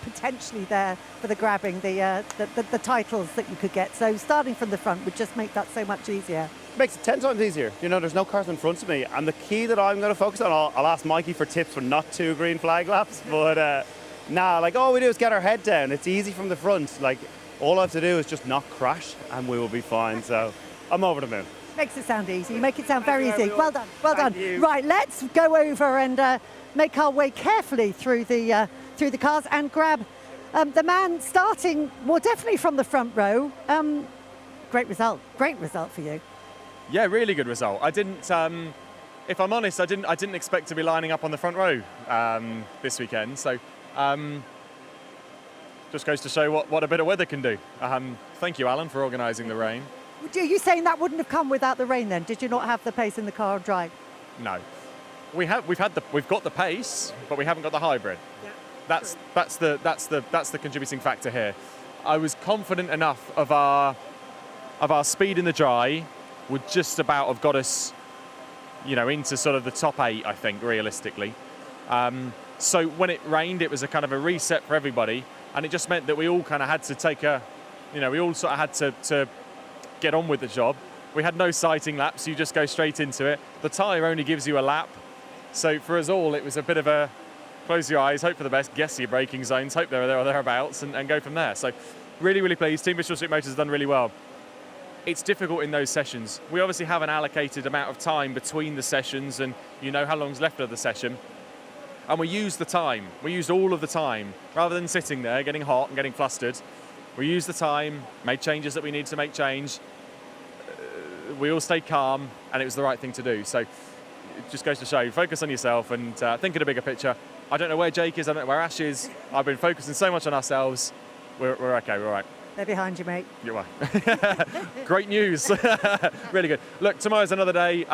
potentially there for the grabbing, the titles that you could get. So starting from the front would just make that so much easier. Makes it 10 times easier. You know, there's no cars in front of me. And the key that I'm going to focus on, I'll ask Mikey for tips for not 2 green flag laps. But like all we do is get our head down. It's easy from the front. Like all I have to do is just not crash and we will be fine. So I'm over the moon. Makes it sound easy. You make it sound very easy. Well done. Well done. You. Right, let's go over and make our way carefully through the cars and grab the man starting, well, definitely from the front row. Great result for you. Yeah, really good result. I didn't, if I'm honest, I didn't expect to be lining up on the front row this weekend. So just goes to show what a bit of weather can do. Thank you, Alan, for organising the rain. Are you saying that wouldn't have come without the rain then? Did you not have the pace in the car on dry? No, we've got the pace, but we haven't got the hybrid. Yeah. That's the contributing factor here. I was confident enough of our speed in the dry would just about have got us, you know, into sort of the top 8, I think, realistically. So when it rained, it was a kind of a reset for everybody, and it just meant that we all kind of had to we all sort of had to get on with the job. We had no sighting laps, you just go straight into it. The tyre only gives you a lap. So for us all, it was a bit of a close your eyes, hope for the best, guess your braking zones, hope they're there or thereabouts, and go from there. So really, really pleased. Team Visual Street Motors has done really well. It's difficult in those sessions. We obviously have an allocated amount of time between the sessions, and you know how long's left of the session. And we used the time. We used all of the time. Rather than sitting there getting hot and getting flustered, we used the time, made changes that we needed to make change. We all stayed calm, and it was the right thing to do. So it just goes to show, focus on yourself and think of the bigger picture. I don't know where Jake is, I don't know where Ash is. I've been focusing so much on ourselves. We're okay, we're all right. They're behind you, mate. You are. Great news. Really good. Look, tomorrow's another day.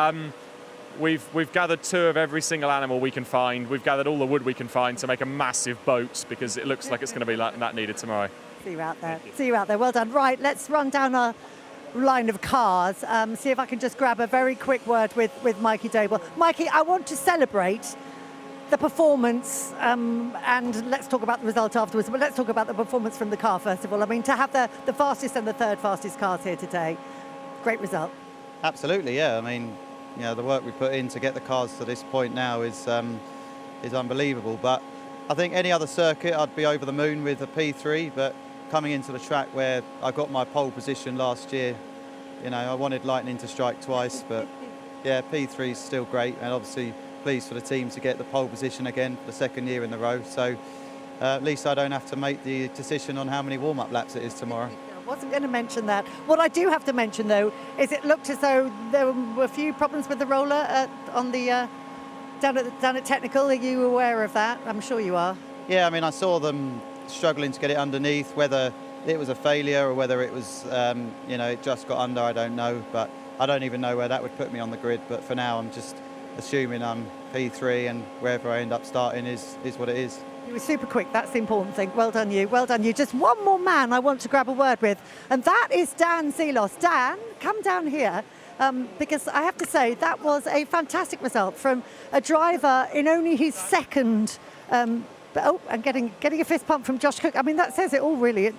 We've gathered 2 of every single animal we can find. We've gathered all the wood we can find to make a massive boat, because it looks like it's going to be that needed tomorrow. See you out there. See you out there. Well done. Right, let's run down our line of cars. See if I can just grab a very quick word with Mikey Doble. Mikey, I want to celebrate the performance, and let's talk about the result afterwards, but let's talk about the performance from the car first of all. I mean, to have the fastest and the third fastest cars here today, great result. Absolutely, yeah. I mean, you know, the work we put in to get the cars to this point now is unbelievable. But I think any other circuit, I'd be over the moon with a P3, but coming into the track where I got my pole position last year, you know, I wanted lightning to strike twice, but yeah, P3 is still great, and obviously pleased for the team to get the pole position again for the 2nd year in a row. So at least I don't have to make the decision on how many warm-up laps it is tomorrow. I wasn't going to mention that. What I do have to mention, though, is it looked as though there were a few problems with the roller on the down at technical. Are you aware of that? I'm sure you are. Yeah, I mean, I saw them struggling to get it underneath. Whether it was a failure or whether it was, you know, it just got under, I don't know. But I don't even know where that would put me on the grid. But for now, I'm just assuming I'm P3, and wherever I end up starting is what it is. You were super quick, that's the important thing. Well done you, well done you. Just one more man I want to grab a word with, and that is Dan Zelos. Dan, come down here, because I have to say that was a fantastic result from a driver in only his 2nd But, and getting a fist pump from Josh Cook. I mean, that says it all, really.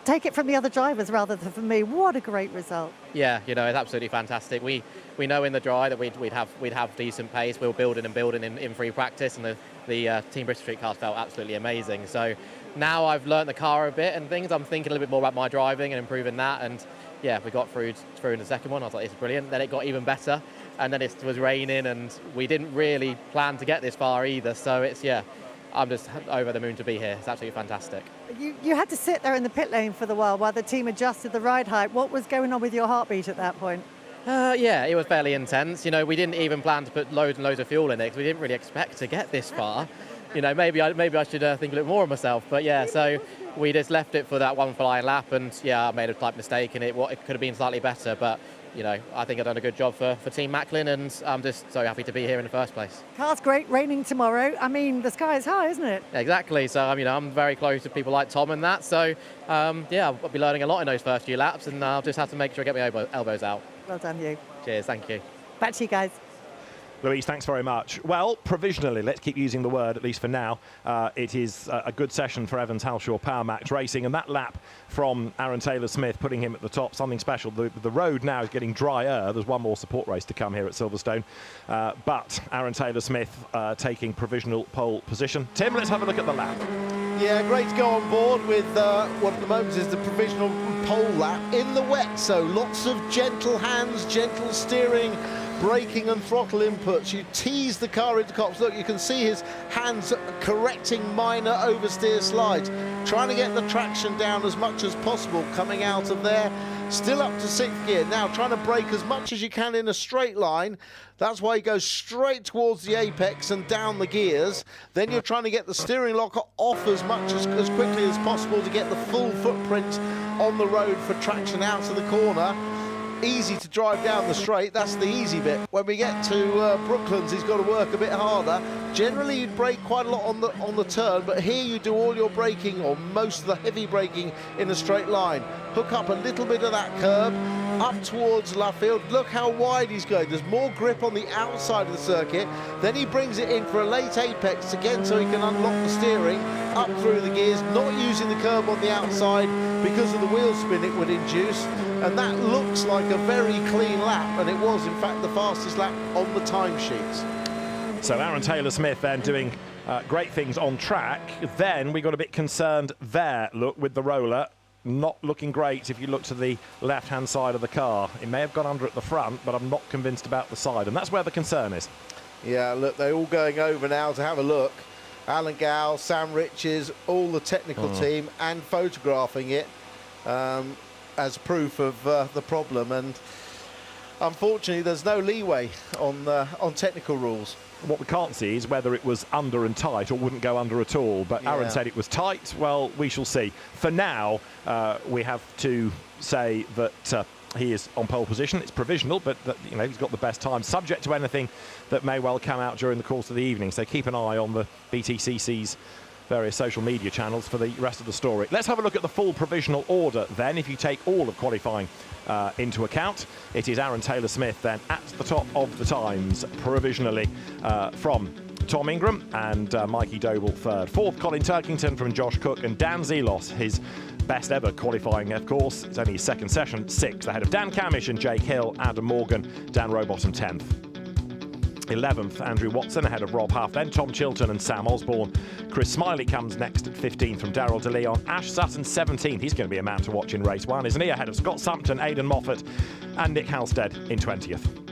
Take it from the other drivers rather than from me. What a great result. Yeah, it's absolutely fantastic. We know in the dry that we'd have decent pace. We were building in free practice, and the Team Bristol Street cars felt absolutely amazing. So now I've learnt the car a bit and things. I'm thinking a little bit more about my driving and improving that. And yeah, we got through in the second one. I was like, it's brilliant. Then it got even better, and then it was raining, and we didn't really plan to get this far either. So I'm just over the moon to be here. It's absolutely fantastic. You had to sit there in the pit lane for the while the team adjusted the ride height. What was going on with your heartbeat at that point? Yeah, it was fairly intense. We didn't even plan to put loads and loads of fuel in it because we didn't really expect to get this far. Maybe I should think a little more of myself. But yeah, so we just left it for that one flying lap, and yeah, I made a slight mistake in it. It could have been slightly better, but I think I've done a good job for Team Macklin, and I'm just so happy to be here in the first place. Car's great, raining tomorrow. I mean, the sky is high, isn't it? Exactly. So I'm very close to people like Tom and that. So yeah, I'll be learning a lot in those first few laps, and I'll just have to make sure I get my elbows out. Well done, you. Cheers. Thank you. Back to you guys. Louise, thanks very much. Well, provisionally, let's keep using the word, at least for now. It is a good session for Evans Halshaw Power Max Racing, and that lap from Aaron Taylor-Smith, putting him at the top, something special. The road now is getting drier. There's one more support race to come here at Silverstone. But Aaron Taylor-Smith taking provisional pole position. Tim, let's have a look at the lap. Yeah, great to go on board with what at the moment is the provisional pole lap in the wet. So lots of gentle hands, gentle steering, braking and throttle inputs. You tease the car into cops. Look, you can see his hands correcting minor oversteer slides, trying to get the traction down as much as possible coming out of there. Still up to 6th gear. Now trying to brake as much as you can in a straight line. That's why he goes straight towards the apex and down the gears. Then you're trying to get the steering lock off as quickly as possible to get the full footprint on the road for traction out of the corner. Easy to drive down the straight, that's the easy bit. When we get to Brooklands, he's got to work a bit harder. Generally, you'd brake quite a lot on the turn, but here you do all your braking, or most of the heavy braking, in a straight line. Hook up a little bit of that curb, up towards Luffield. Look how wide he's going. There's more grip on the outside of the circuit. Then he brings it in for a late apex again, so he can unlock the steering, up through the gears, not using the curb on the outside because of the wheel spin it would induce. And that looks like a very clean lap, and it was in fact the fastest lap on the timesheets. So Aaron Taylor-Smith then doing great things on track. Then we got a bit concerned there, look, with the roller. Not looking great if you look to the left-hand side of the car. It may have gone under at the front, but I'm not convinced about the side, and that's where the concern is. Yeah, look, they're all going over now to have a look. Alan Gow, Sam Riches, all the technical team, and photographing it as proof of the problem. And unfortunately, there's no leeway on technical rules. What we can't see is whether it was under and tight or wouldn't go under at all. But Yeah. Aaron said it was tight. Well, we shall see. For now, we have to say that he is on pole position. It's provisional, but that, he's got the best time, subject to anything that may well come out during the course of the evening. So keep an eye on the BTCC's various social media channels for the rest of the story. Let's have a look at the full provisional order then. If you take all of qualifying into account, it is Aaron Taylor-Smith then at the top of the times provisionally from Tom Ingram and Mikey Doble third. Fourth, Colin Turkington from Josh Cook, and Dan Zelos, his best ever qualifying, of course. It's only his second session, sixth, ahead of Dan Camish and Jake Hill, Adam Morgan, Dan Rowbottom 10th. 11th, Andrew Watson ahead of Rob Huff, then Tom Chilton and Sam Osborne. Chris Smiley comes next at 15th from Darrell De Leon. Ash Sutton 17th, he's going to be a man to watch in race one, isn't he? Ahead of Scott Sumpton, Aidan Moffat and Nick Halstead in 20th.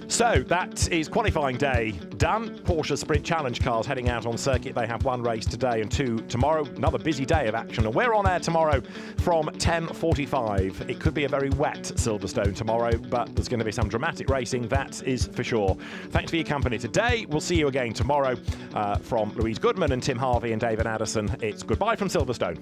So that is qualifying day done. Porsche Sprint Challenge cars heading out on circuit. They have one race today and two tomorrow. Another busy day of action. And we're on air tomorrow from 10:45. It could be a very wet Silverstone tomorrow, but there's going to be some dramatic racing, that is for sure. Thanks for your company today. We'll see you again tomorrow. From Louise Goodman and Tim Harvey and David Addison, it's goodbye from Silverstone.